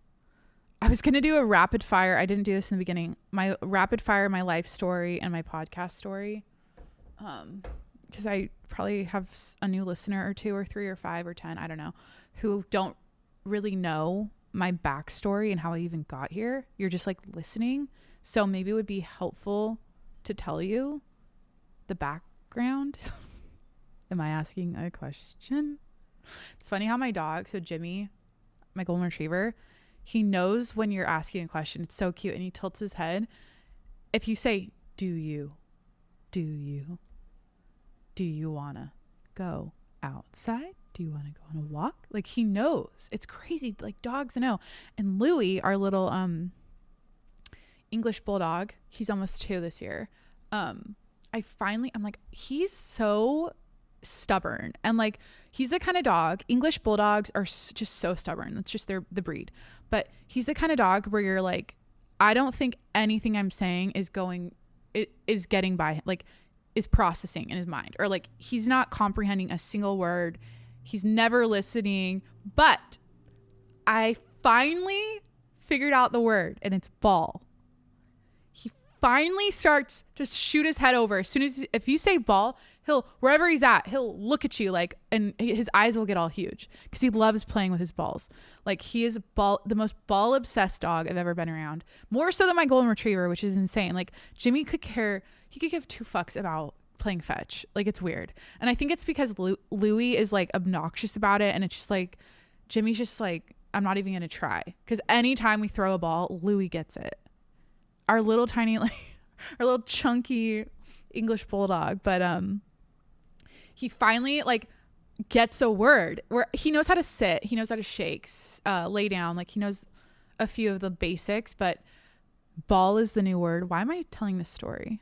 I was going to do a rapid fire. I didn't do this in the beginning. My rapid fire, my life story, and my podcast story. Because I probably have a new listener or 2 or 3 or 5 or 10, I don't know, who don't really know my backstory and how I even got here. You're just like listening. So maybe it would be helpful to tell you the background. Am I asking a question? It's funny how my dog, so Jimmy, my golden retriever, he knows when you're asking a question. It's so cute. And he tilts his head. If you say, do you want to go outside? Do you want to go on a walk? Like, he knows. It's crazy. Like, dogs know. And Louie, our little English bulldog, he's almost 2 this year. I'm like, he's so stubborn. And like, he's the kind of dog, English bulldogs are just so stubborn. That's just the breed. But he's the kind of dog where you're like, I don't think anything I'm saying is getting by, like, is processing in his mind, or like he's not comprehending a single word. He's never listening. But I finally figured out the word, and it's ball. He finally starts to shoot his head over. As soon as, if you say ball, he'll, wherever he's at, he'll look at you like, and his eyes will get all huge because he loves playing with his balls. Like, he is the most ball obsessed dog I've ever been around. More so than my golden retriever, which is insane. Like, Jimmy could give two fucks about playing fetch. Like, it's weird. And I think it's because Louie is like obnoxious about it. And it's just like, Jimmy's just like, I'm not even going to try. Because anytime we throw a ball, Louie gets it. Our little tiny, like, our little chunky English bulldog. But, he finally like gets a word where he knows how to sit. He knows how to shake, lay down. Like, he knows a few of the basics, but ball is the new word. Why am I telling this story?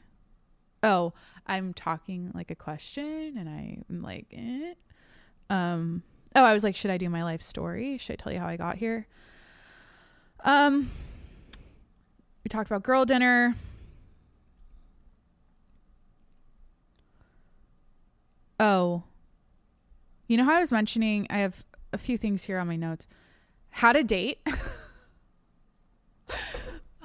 Oh, I'm talking like a question and I'm like, I was like, should I do my life story? Should I tell you how I got here? We talked about girl dinner. Oh, you know how I was mentioning, I have a few things here on my notes. How to date.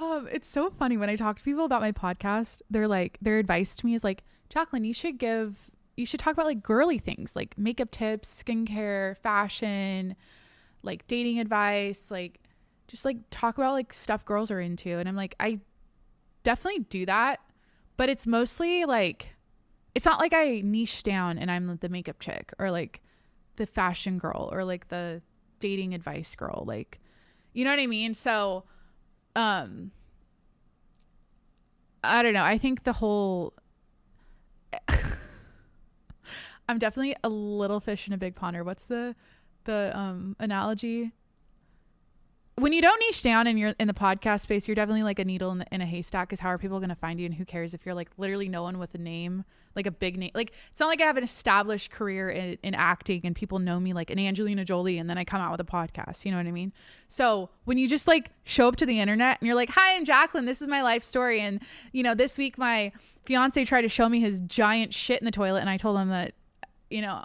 It's so funny when I talk to people about my podcast, they're like, their advice to me is like, Jacqueline, you should talk about like girly things, like makeup tips, skincare, fashion, like dating advice, like just like talk about like stuff girls are into. And I'm like, I definitely do that, but it's mostly like, it's not like I niche down and I'm the makeup chick or like the fashion girl or like the dating advice girl. Like, you know what I mean? So, I don't know. I think the whole, I'm definitely a little fish in a big pond. Or what's the analogy? When you don't niche down and you're in the podcast space, you're definitely like a needle in a haystack, because how are people going to find you? And who cares if you're like literally no one with a name, like a big name? Like, it's not like I have an established career in acting and people know me like an Angelina Jolie and then I come out with a podcast. You know what I mean? So when you just like show up to the internet and you're like, hi, I'm Jacqueline. This is my life story. And, you know, this week my fiance tried to show me his giant shit in the toilet. And I told him that, you know,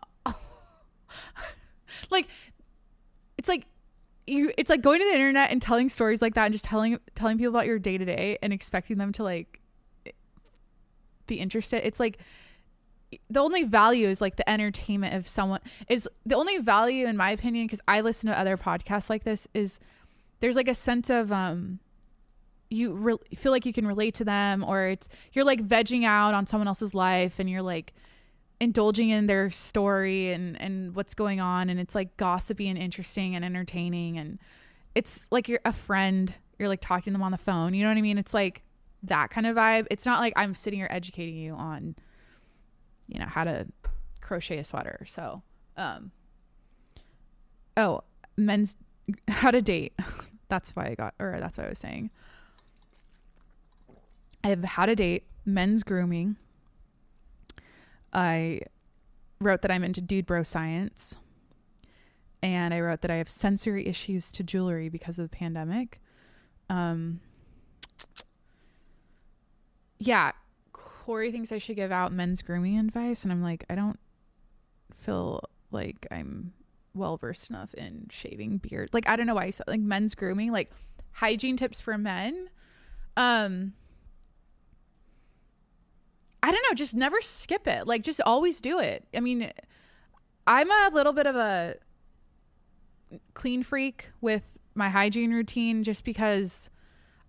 like, it's like going to the internet and telling stories like that and just telling people about your day to day and expecting them to like be interested. It's like the only value is like the entertainment of someone. Is the only value, in my opinion, because I listen to other podcasts like this, is there's like a sense of you feel like you can relate to them, or you're like vegging out on someone else's life and you're like indulging in their story and what's going on, and it's like gossipy and interesting and entertaining, and it's like you're a friend, you're like talking to them on the phone, you know what I mean? It's like that kind of vibe. It's not like I'm sitting here educating you on, you know, how to crochet a sweater. So how to date. That's what I was saying. I have how to date, men's grooming. I wrote that I'm into dude bro science, and I wrote that I have sensory issues to jewelry because of the pandemic. Yeah, Corey thinks I should give out men's grooming advice, and I'm like, I don't feel like I'm well versed enough in shaving beards. Like, I don't know why I said like men's grooming, like hygiene tips for men. I don't know, just never skip it. Like, just always do it. I mean, I'm a little bit of a clean freak with my hygiene routine, just because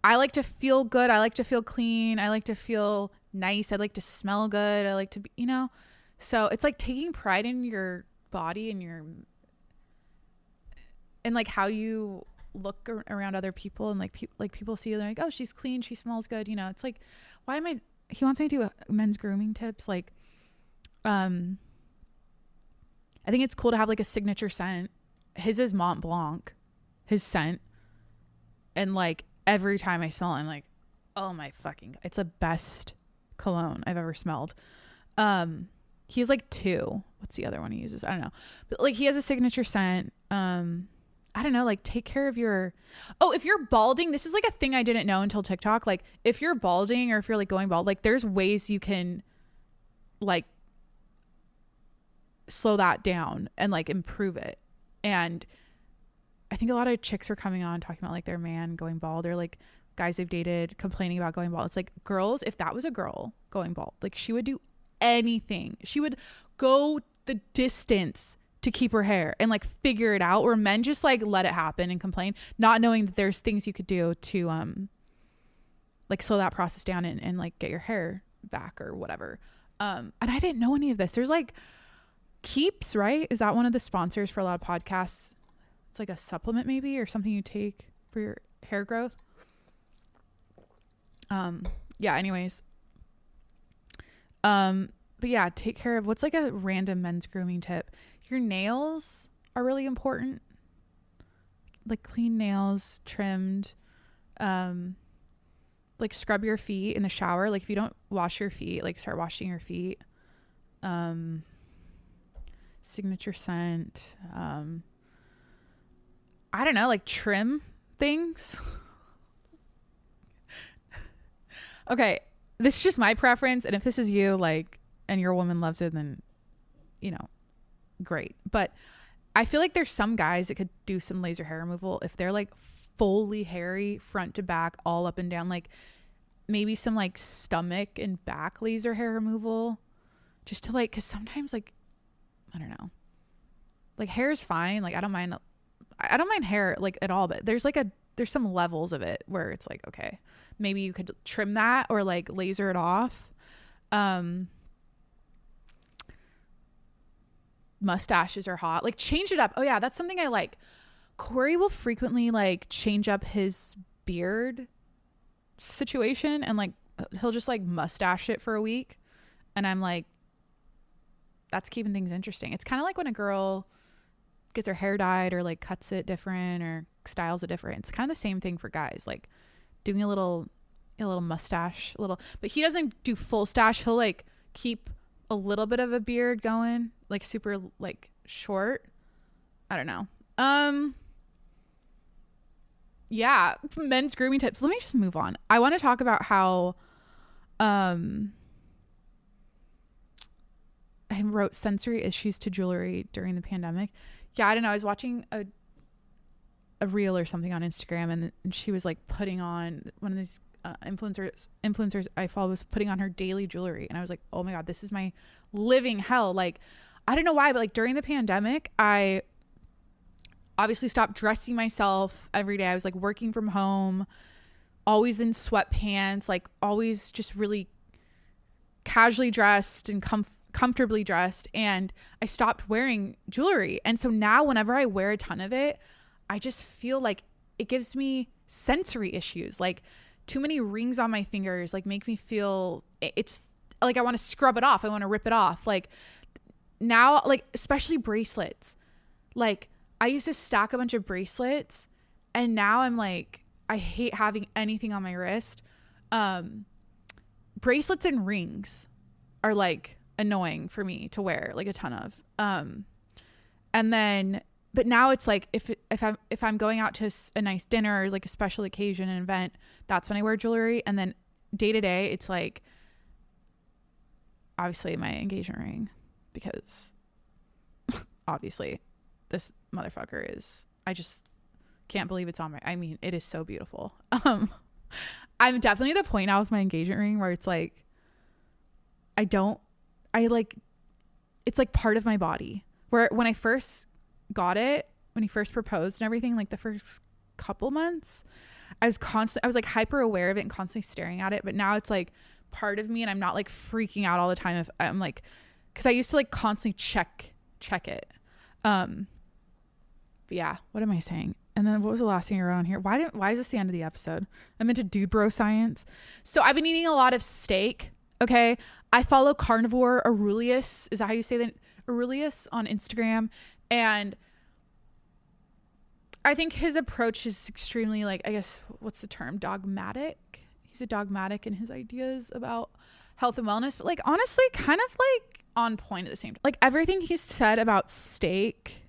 I like to feel good. I like to feel clean. I like to feel nice. I like to smell good. I like to be, you know, so it's like taking pride in your body and and like how you look around other people, and like people see you, they're like, oh, she's clean, she smells good. You know, it's like, he wants me to do men's grooming tips. Like, I think it's cool to have like a signature scent. His is Mont Blanc, his scent. And like every time I smell it, I'm like, oh my fucking, it's the best cologne I've ever smelled. He has like two. What's the other one he uses? I don't know. But like, he has a signature scent. I don't know, like take care of your, oh, if you're balding, this is like a thing I didn't know until TikTok. Like if you're balding or if you're like going bald, like there's ways you can like slow that down and like improve it. And I think a lot of chicks are coming on talking about like their man going bald, or like guys they've dated complaining about going bald. It's like, girls, if that was a girl going bald, like she would do anything. She would go the distance to keep her hair and like figure it out, where men just like let it happen and complain, not knowing that there's things you could do to like slow that process down and like get your hair back or whatever. And I didn't know any of this. There's like Keeps, right? Is that one of the sponsors for a lot of podcasts? It's like a supplement maybe, or something you take for your hair growth. Yeah, anyways. But yeah, take care of, what's like a random men's grooming tip? Your nails are really important. Like clean nails, trimmed. Like scrub your feet in the shower. Like if you don't wash your feet, like start washing your feet. Signature scent. I don't know, like trim things. Okay, this is just my preference, and if this is you, like, and your woman loves it, then, you know, great. But I feel like there's some guys that could do some laser hair removal if they're like fully hairy front to back, all up and down, like maybe some like stomach and back laser hair removal, just to like, because sometimes like, I don't know, like hair is fine, like I don't mind hair like at all, but there's some levels of it where it's like, okay, maybe you could trim that or like laser it off. Mustaches are hot, like change it up. Oh yeah, that's something I like. Corey will frequently like change up his beard situation, and like he'll just like mustache it for a week, and I'm like, that's keeping things interesting. It's kind of like when a girl gets her hair dyed or like cuts it different or styles it different. It's kind of the same thing for guys, like doing a little mustache, but he doesn't do full stash. He'll like keep a little bit of a beard going, like super like short. I don't know. Yeah, men's grooming tips. Let me just move on. I want to talk about how I wrote sensory issues to jewelry during the pandemic. Yeah, I don't know. I was watching a reel or something on Instagram, and she was like putting on, one of these influencers I follow was putting on her daily jewelry, and I was like, oh my god, this is my living hell. Like, I don't know why, but like during the pandemic, I obviously stopped dressing myself every day. I was like working from home, always in sweatpants, like always just really casually dressed and comfortably dressed, and I stopped wearing jewelry. And so now whenever I wear a ton of it, I just feel like it gives me sensory issues. Like too many rings on my fingers like make me feel, it's like I want to scrub it off, I want to rip it off. Like now, like especially bracelets, like I used to stack a bunch of bracelets, and now I'm like, I hate having anything on my wrist. Bracelets and rings are like annoying for me to wear like a ton of. And then, but now it's like if I'm going out to a nice dinner or like a special occasion, an event, that's when I wear jewelry. And then day to day, it's like obviously my engagement ring, because obviously this motherfucker is, I just can't believe it's on my, I mean, it is so beautiful. I'm definitely at the point now with my engagement ring where it's like, it's like part of my body, where when I first got it, when he first proposed and everything, like the first couple months, I was like hyper aware of it and constantly staring at it. But now it's like part of me, and I'm not like freaking out all the time if I'm like, because I used to like constantly check it. But yeah, what am I saying? And then what was the last thing I wrote on here? Why is this the end of the episode? I'm into dude bro science. So I've been eating a lot of steak. Okay. I follow Carnivore Aurelius. Is that how you say that? Aurelius on Instagram. And I think his approach is extremely, like, I guess, what's the term? Dogmatic. He's a dogmatic in his ideas about health and wellness, but like, honestly, kind of like on point at the same time. Like everything he's said about steak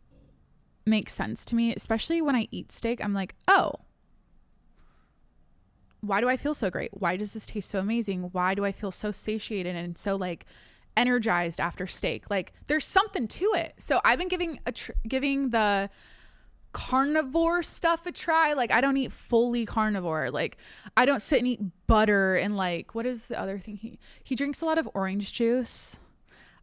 makes sense to me, especially when I eat steak. I'm like, oh, why do I feel so great? Why does this taste so amazing? Why do I feel so satiated and so like energized after steak? Like there's something to it. So I've been giving the carnivore stuff a try. Like I don't eat fully carnivore. Like I don't sit and eat butter and like, what is the other thing? He drinks a lot of orange juice.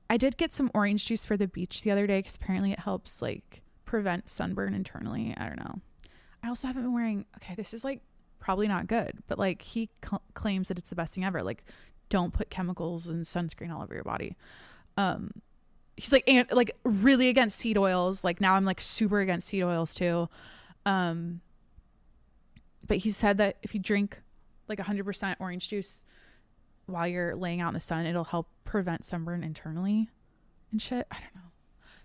I did get some orange juice for the beach the other day because apparently it helps like prevent sunburn internally. I don't know. I also haven't been wearing, okay, this is like probably not good, but like he claims that it's the best thing ever. Like don't put chemicals and sunscreen all over your body. He's like, and like really against seed oils. Like now I'm like super against seed oils too. But he said that if you drink like 100% orange juice while you're laying out in the sun, it'll help prevent sunburn internally and shit. I don't know.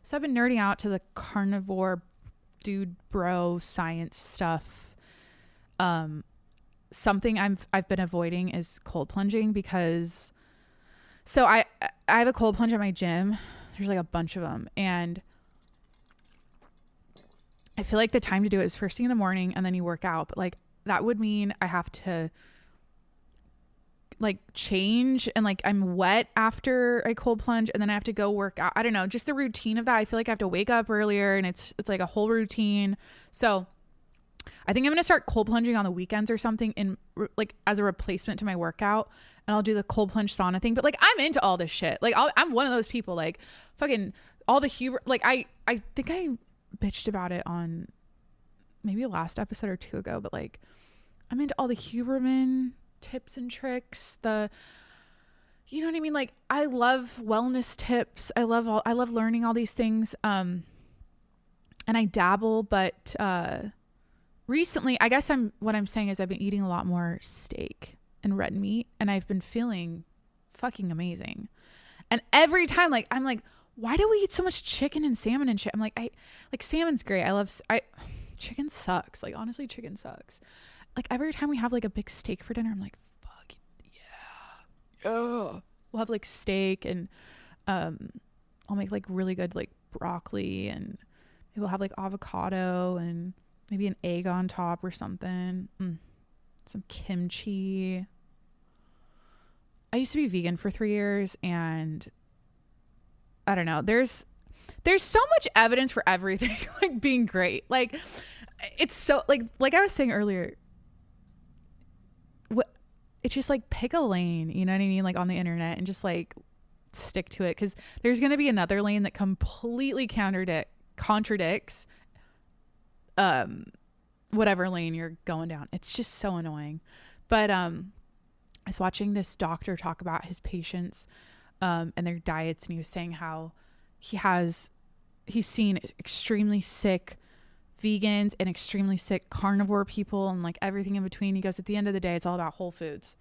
So I've been nerding out to the carnivore dude bro science stuff. Something I've been avoiding is cold plunging because so I have a cold plunge at my gym. There's like a bunch of them, and I feel like the time to do it is first thing in the morning and then you work out, but like that would mean I have to like change and like I'm wet after I cold plunge and then I have to go work out. I don't know, just the routine of that. I feel like I have to wake up earlier and it's like a whole routine. So I think I'm going to start cold plunging on the weekends or something in like as a replacement to my workout, and I'll do the cold plunge sauna thing. But like I'm into all this shit. Like I'm one of those people like fucking all the like I think I bitched about it on maybe a last episode or two ago, but like I'm into all the Huberman tips and tricks, you know what I mean? Like I love wellness tips. I love learning all these things. And I dabble, but recently, I guess what I'm saying is I've been eating a lot more steak and red meat, and I've been feeling fucking amazing. And every time, like, I'm like, why do we eat so much chicken and salmon and shit? I'm like, salmon's great. Chicken sucks. Like, honestly, chicken sucks. Like, every time we have like a big steak for dinner, I'm like, fuck yeah. We'll have like steak and I'll make like really good like broccoli, and maybe we'll have like avocado and maybe an egg on top or something. Some kimchi. I used to be vegan for 3 years, and I don't know. There's so much evidence for everything like being great. Like it's so like I was saying earlier, it's just like pick a lane, you know what I mean? Like on the internet, and just like stick to it, because there's going to be another lane that completely contradicts whatever lane you're going down. It's just so annoying. But I was watching this doctor talk about his patients and their diets, and he was saying how he's seen extremely sick vegans and extremely sick carnivore people and like everything in between. He goes, at the end of the day, it's all about whole foods,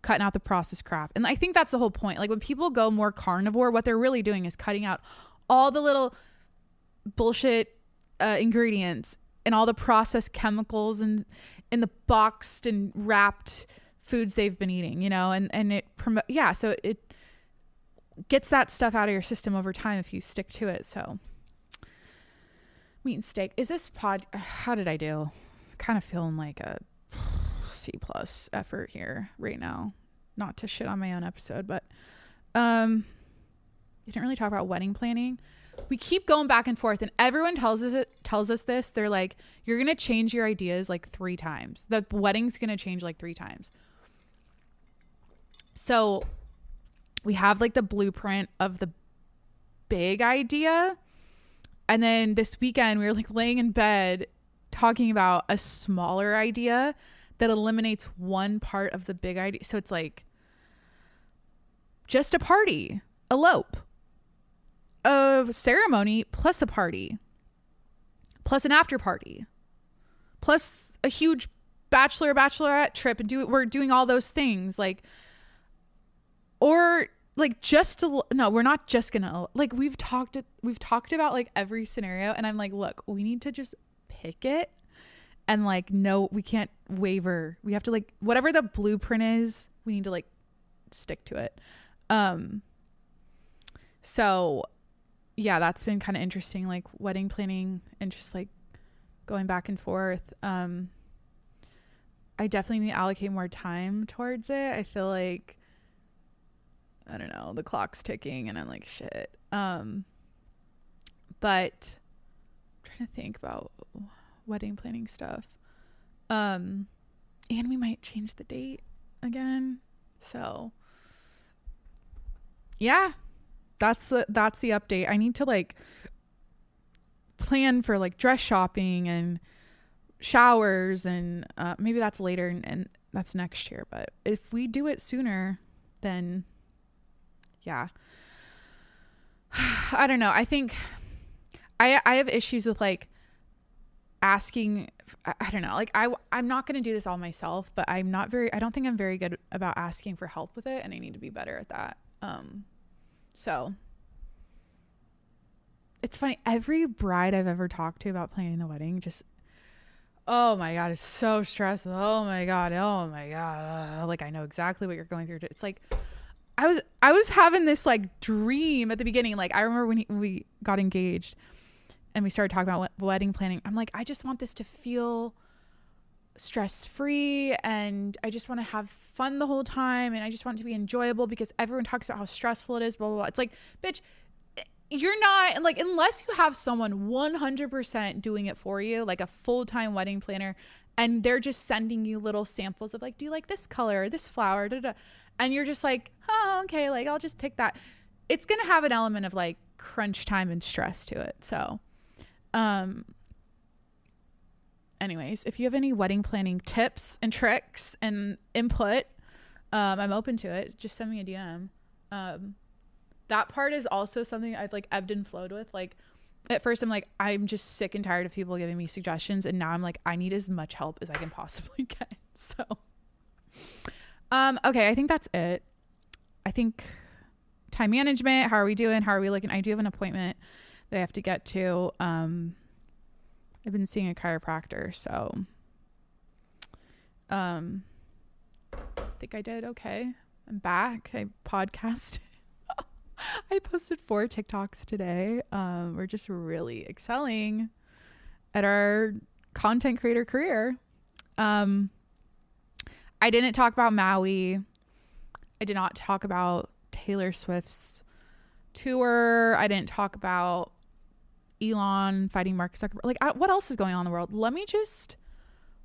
cutting out the processed crap. And I think that's the whole point. Like when people go more carnivore, what they're really doing is cutting out all the little bullshit ingredients and all the processed chemicals and in the boxed and wrapped foods they've been eating, you know, and it so it gets that stuff out of your system over time if you stick to it. So meat and steak. Is this how did I do? Kind of feeling like a C+ effort here right now. Not to shit on my own episode, but you didn't really talk about wedding planning. We keep going back and forth, and everyone tells us this. They're like, you're gonna change your ideas like 3 times. The wedding's gonna change like 3 times. So we have like the blueprint of the big idea, and then this weekend we were like laying in bed talking about a smaller idea that eliminates one part of the big idea. So it's like just a party, elope, a ceremony plus a party plus an after party plus a huge bachelorette trip, and we're doing all those things, like, or like we're not just gonna, like, we've talked about like every scenario, and I'm like, look, we need to just pick it, and like, no, we can't waver. We have to, like, whatever the blueprint is, we need to like stick to it. So yeah, that's been kind of interesting, like wedding planning and just like going back and forth. I definitely need to allocate more time towards it. I feel like, I don't know, the clock's ticking and I'm like, shit. But I'm trying to think about wedding planning stuff. And we might change the date again. So yeah, that's the update. I need to like plan for like dress shopping and showers and maybe that's later and that's next year. But if we do it sooner, then yeah. I don't know. I think I have issues with like asking. I don't know. Like I'm not going to do this all myself, but I don't think I'm very good about asking for help with it, and I need to be better at that. So it's funny. Every bride I've ever talked to about planning the wedding just, oh my God, it's so stressful. Oh my God. Like I know exactly what you're going through. It's like, I was having this like dream at the beginning. Like I remember when we got engaged and we started talking about wedding planning. I'm like, I just want this to feel stress-free and I just want to have fun the whole time and I just want it to be enjoyable because everyone talks about how stressful it is, blah, blah, blah. It's like, bitch, you're not like, unless you have someone 100% doing it for you, like a full-time wedding planner, and they're just sending you little samples of like, do you like this color or this flower? Da, da. And you're just like, oh, okay, like I'll just pick that. It's going to have an element of like crunch time and stress to it. So, anyways, if you have any wedding planning tips and tricks and input, I'm open to it. Just send me a DM. That part is also something I've like ebbed and flowed with. Like at first I'm like, I'm just sick and tired of people giving me suggestions. And now I'm like, I need as much help as I can possibly get. So, okay. I think that's it. I think time management. How are we doing? How are we looking? I do have an appointment that I have to get to. I've been seeing a chiropractor, so I think I did okay. I'm back. I podcasted. I posted 4 TikToks today. We're just really excelling at our content creator career. I didn't talk about Maui. I did not talk about Taylor Swift's tour. I didn't talk about Elon fighting Mark Zuckerberg. Like, what else is going on in the world? Let me just,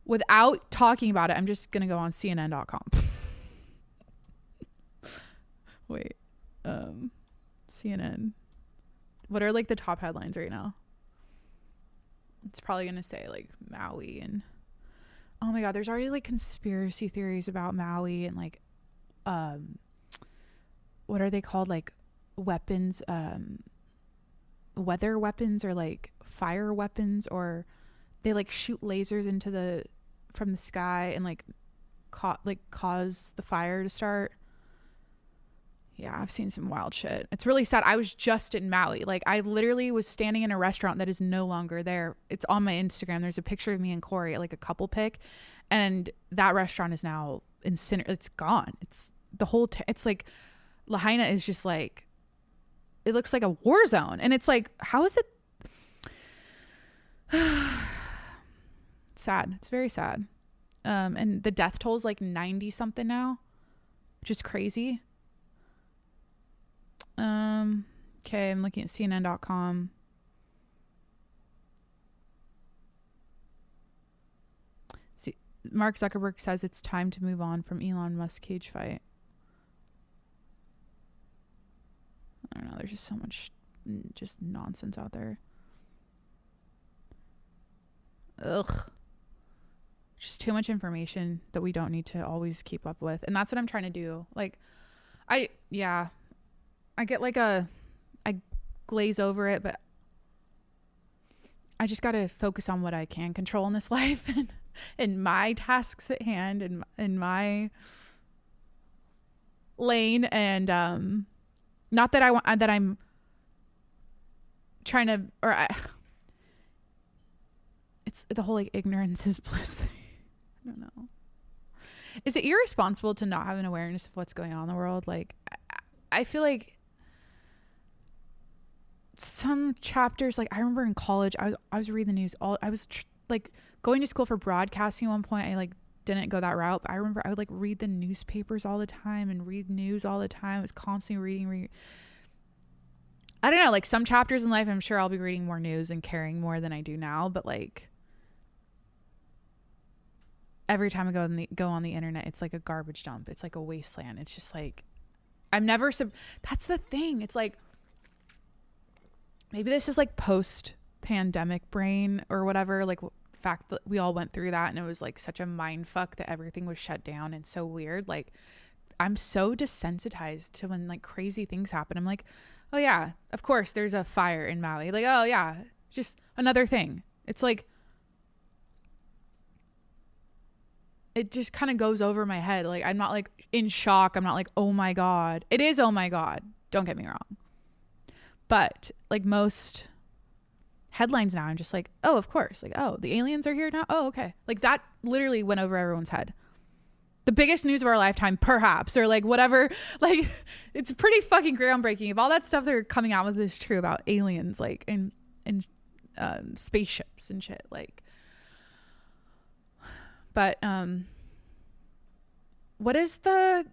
without talking about it, I'm just going to go on CNN.com. Wait. CNN. What are like the top headlines right now? It's probably going to say like Maui and, oh my God, there's already like conspiracy theories about Maui and like, what are they called? Like weapons, weather weapons or like fire weapons, or they like shoot lasers into from the sky and like cause the fire to start. Yeah, I've seen some wild shit. It's really sad. I was just in Maui. Like I literally was standing in a restaurant that is no longer there. It's on my Instagram. There's a picture of me and Corey, like a couple pic, and that restaurant is now it's gone. It's the whole it's like Lahaina is just like, it looks like a war zone. And it's like, how is it? Sad. It's very sad. And the death toll is like 90 something now, which is crazy. Okay. I'm looking at CNN.com. See, Mark Zuckerberg says it's time to move on from Elon Musk cage fight. I don't know. There's just so much just nonsense out there. Ugh. Just too much information that we don't need to always keep up with. And that's what I'm trying to do. Like, I get like I glaze over it, but I just got to focus on what I can control in this life and my tasks at hand and in my lane. And, not that I'm trying to, it's the whole like ignorance is bliss thing. I don't know. Is it irresponsible to not have an awareness of what's going on in the world? Like, I feel like some chapters, like I remember in college, I was reading the news like going to school for broadcasting at one point. I like didn't go that route, but I remember I would like read the newspapers all the time and read news all the time. I was constantly reading. I don't know, like some chapters in life, I'm sure I'll be reading more news and caring more than I do now. But like every time I go on the internet, it's like a garbage dump. It's like a wasteland. It's just like, that's the thing. It's like, maybe this is like post-pandemic brain or whatever, like the fact that we all went through that and it was like such a mind fuck that everything was shut down and so weird. Like I'm so desensitized to when like crazy things happen. I'm like, oh yeah, of course there's a fire in Maui. Like, oh yeah, just another thing. It's like, it just kind of goes over my head. Like I'm not like in shock. I'm not like, oh my God. It is, oh my God. Don't get me wrong. But like most headlines now, I'm just like, oh, of course. Like, oh, the aliens are here now. Oh, okay. Like that literally went over everyone's head. The biggest news of our lifetime, perhaps, or like whatever. Like it's pretty fucking groundbreaking. If all that stuff they're coming out with is true about aliens, like and spaceships and shit, like. But what is the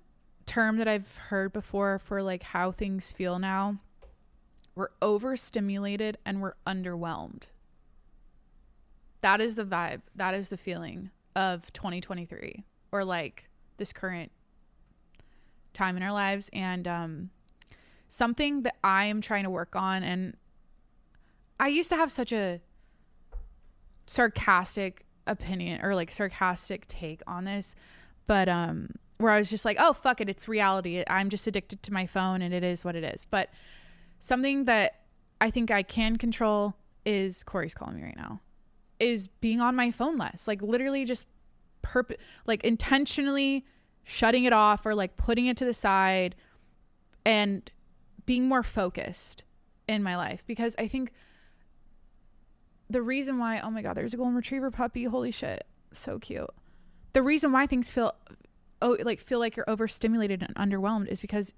term that I've heard before for like how things feel now? We're overstimulated and we're underwhelmed. That is the vibe. That is the feeling of 2023 or like this current time in our lives. And something that I am trying to work on, and I used to have such a sarcastic opinion or like sarcastic take on this, but where I was just like, oh fuck it, it's reality. I'm just addicted to my phone and it is what it is. But something that I think I can control is, Corey's calling me right now, is being on my phone less. Like literally just like intentionally shutting it off or like putting it to the side and being more focused in my life. Because I think the reason why, oh my God, there's a golden retriever puppy. Holy shit. So cute. The reason why things feel like you're overstimulated and underwhelmed is because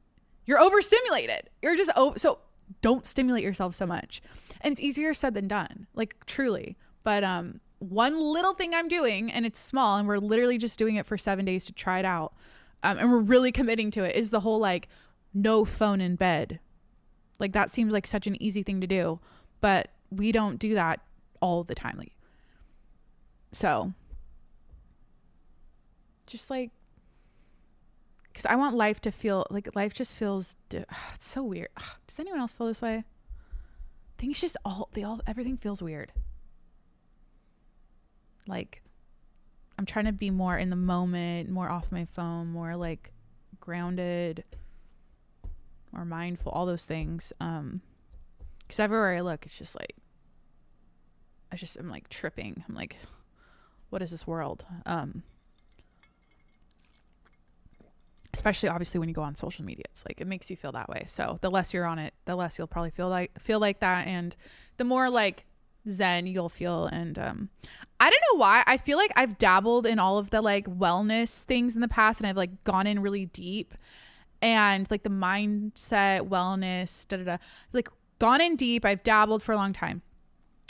you're overstimulated. You're just, so don't stimulate yourself so much. And it's easier said than done, like truly. But one little thing I'm doing, and it's small, and we're literally just doing it for 7 days to try it out. And we're really committing to it, is the whole like no phone in bed. Like that seems like such an easy thing to do, but we don't do that all the time. Like, so just like, because I want life to feel like life just feels it's so weird. Does anyone else feel this way? Things just everything feels weird. Like I'm trying to be more in the moment, more off my phone, more like grounded, more mindful, all those things. Because everywhere I look, it's just like I'm like tripping. I'm like, what is this world? Especially obviously when you go on social media, it's like it makes you feel that way. So the less you're on it, the less you'll probably feel like that, and the more like zen you'll feel. And I don't know why I feel like I've dabbled in all of the like wellness things in the past, and I've like gone in really deep, and like the mindset, wellness, like gone in deep. I've dabbled for a long time.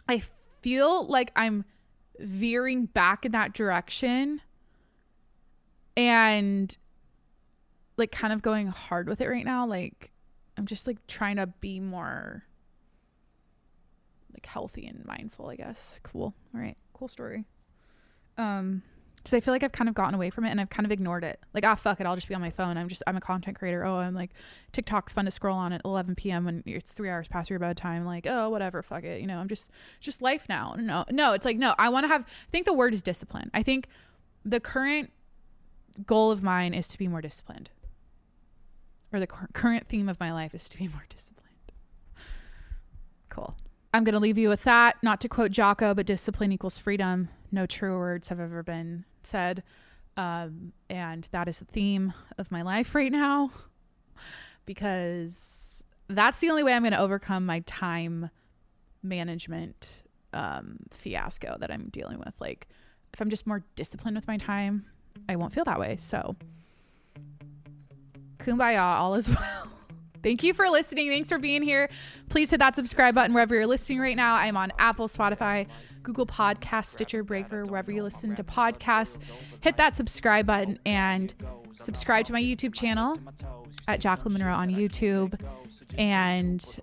I feel like I'm veering back in that direction and like kind of going hard with it right now. Like I'm just like trying to be more like healthy and mindful, I guess. Cool. All right. Cool story. Because I feel like I've kind of gotten away from it and I've kind of ignored it. Like, fuck it, I'll just be on my phone. I'm a content creator. Oh, I'm like, TikTok's fun to scroll on at 11 p.m. when it's 3 hours past your bedtime. Like, oh, whatever, fuck it. You know, I'm just life now. No, it's like, no, I think the word is discipline. I think the current goal of mine is to be more disciplined. Or the current theme of my life is to be more disciplined. Cool. I'm going to leave you with that. Not to quote Jocko, but discipline equals freedom. No truer words have ever been said. And that is the theme of my life right now, because that's the only way I'm going to overcome my time management fiasco that I'm dealing with. Like, if I'm just more disciplined with my time, I won't feel that way. So kumbaya, all is well. Thank you for listening. Thanks for being here. Please hit that subscribe button wherever you're listening right now. I'm on Apple, Spotify, Google Podcasts, Stitcher, Breaker, wherever you listen to podcasts. Hit that subscribe button and subscribe to my YouTube channel at Jacqueline Monroe on YouTube and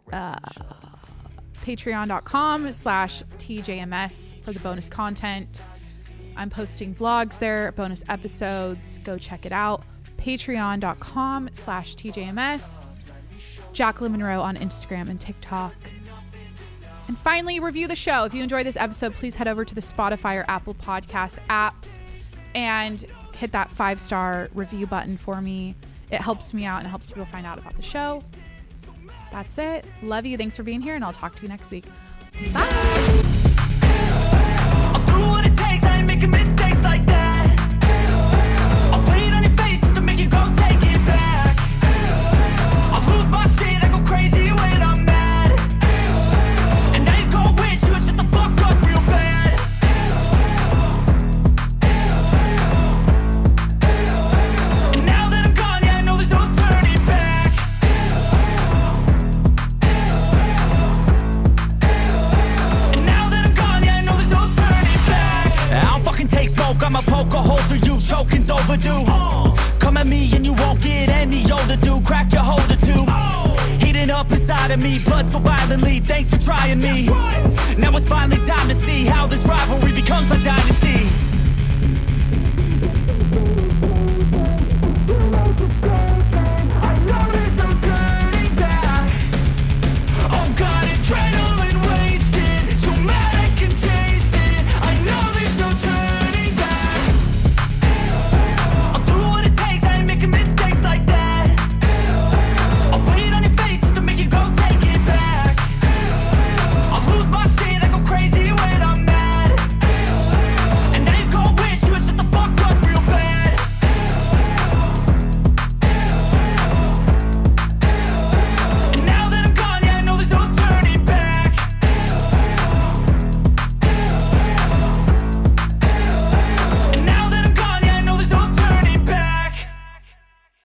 patreon.com/tjms for the bonus content. I'm posting vlogs there, bonus episodes. Go check it out. Patreon.com/tjms. Jacqueline Monroe on Instagram and TikTok. And finally, review the show. If you enjoyed this episode, please head over to the Spotify or Apple Podcast apps and hit that 5-star review button for me. It helps me out and it helps people find out about the show. That's it. Love you. Thanks for being here, and I'll talk to you next week. Bye. I'll do what it takes. I ain't making mistakes like that. I'll play it on your face just to make you go take it back. I'll lose my shit. I go crazy when I'm mad. And now you go wish you would shut the fuck up real bad. And now that I'm gone, yeah, I know there's no turning back. And now that I'm gone, yeah, I know there's no turning back. I don't fucking take smoke, I'ma poke a hole through you. Choking's overdue. Come at me and you won't get any older, dude. Crack your holder too. Heating up inside of me, blood so violently. Thanks for trying me. Now it's finally time to see how this rivalry becomes a dynasty.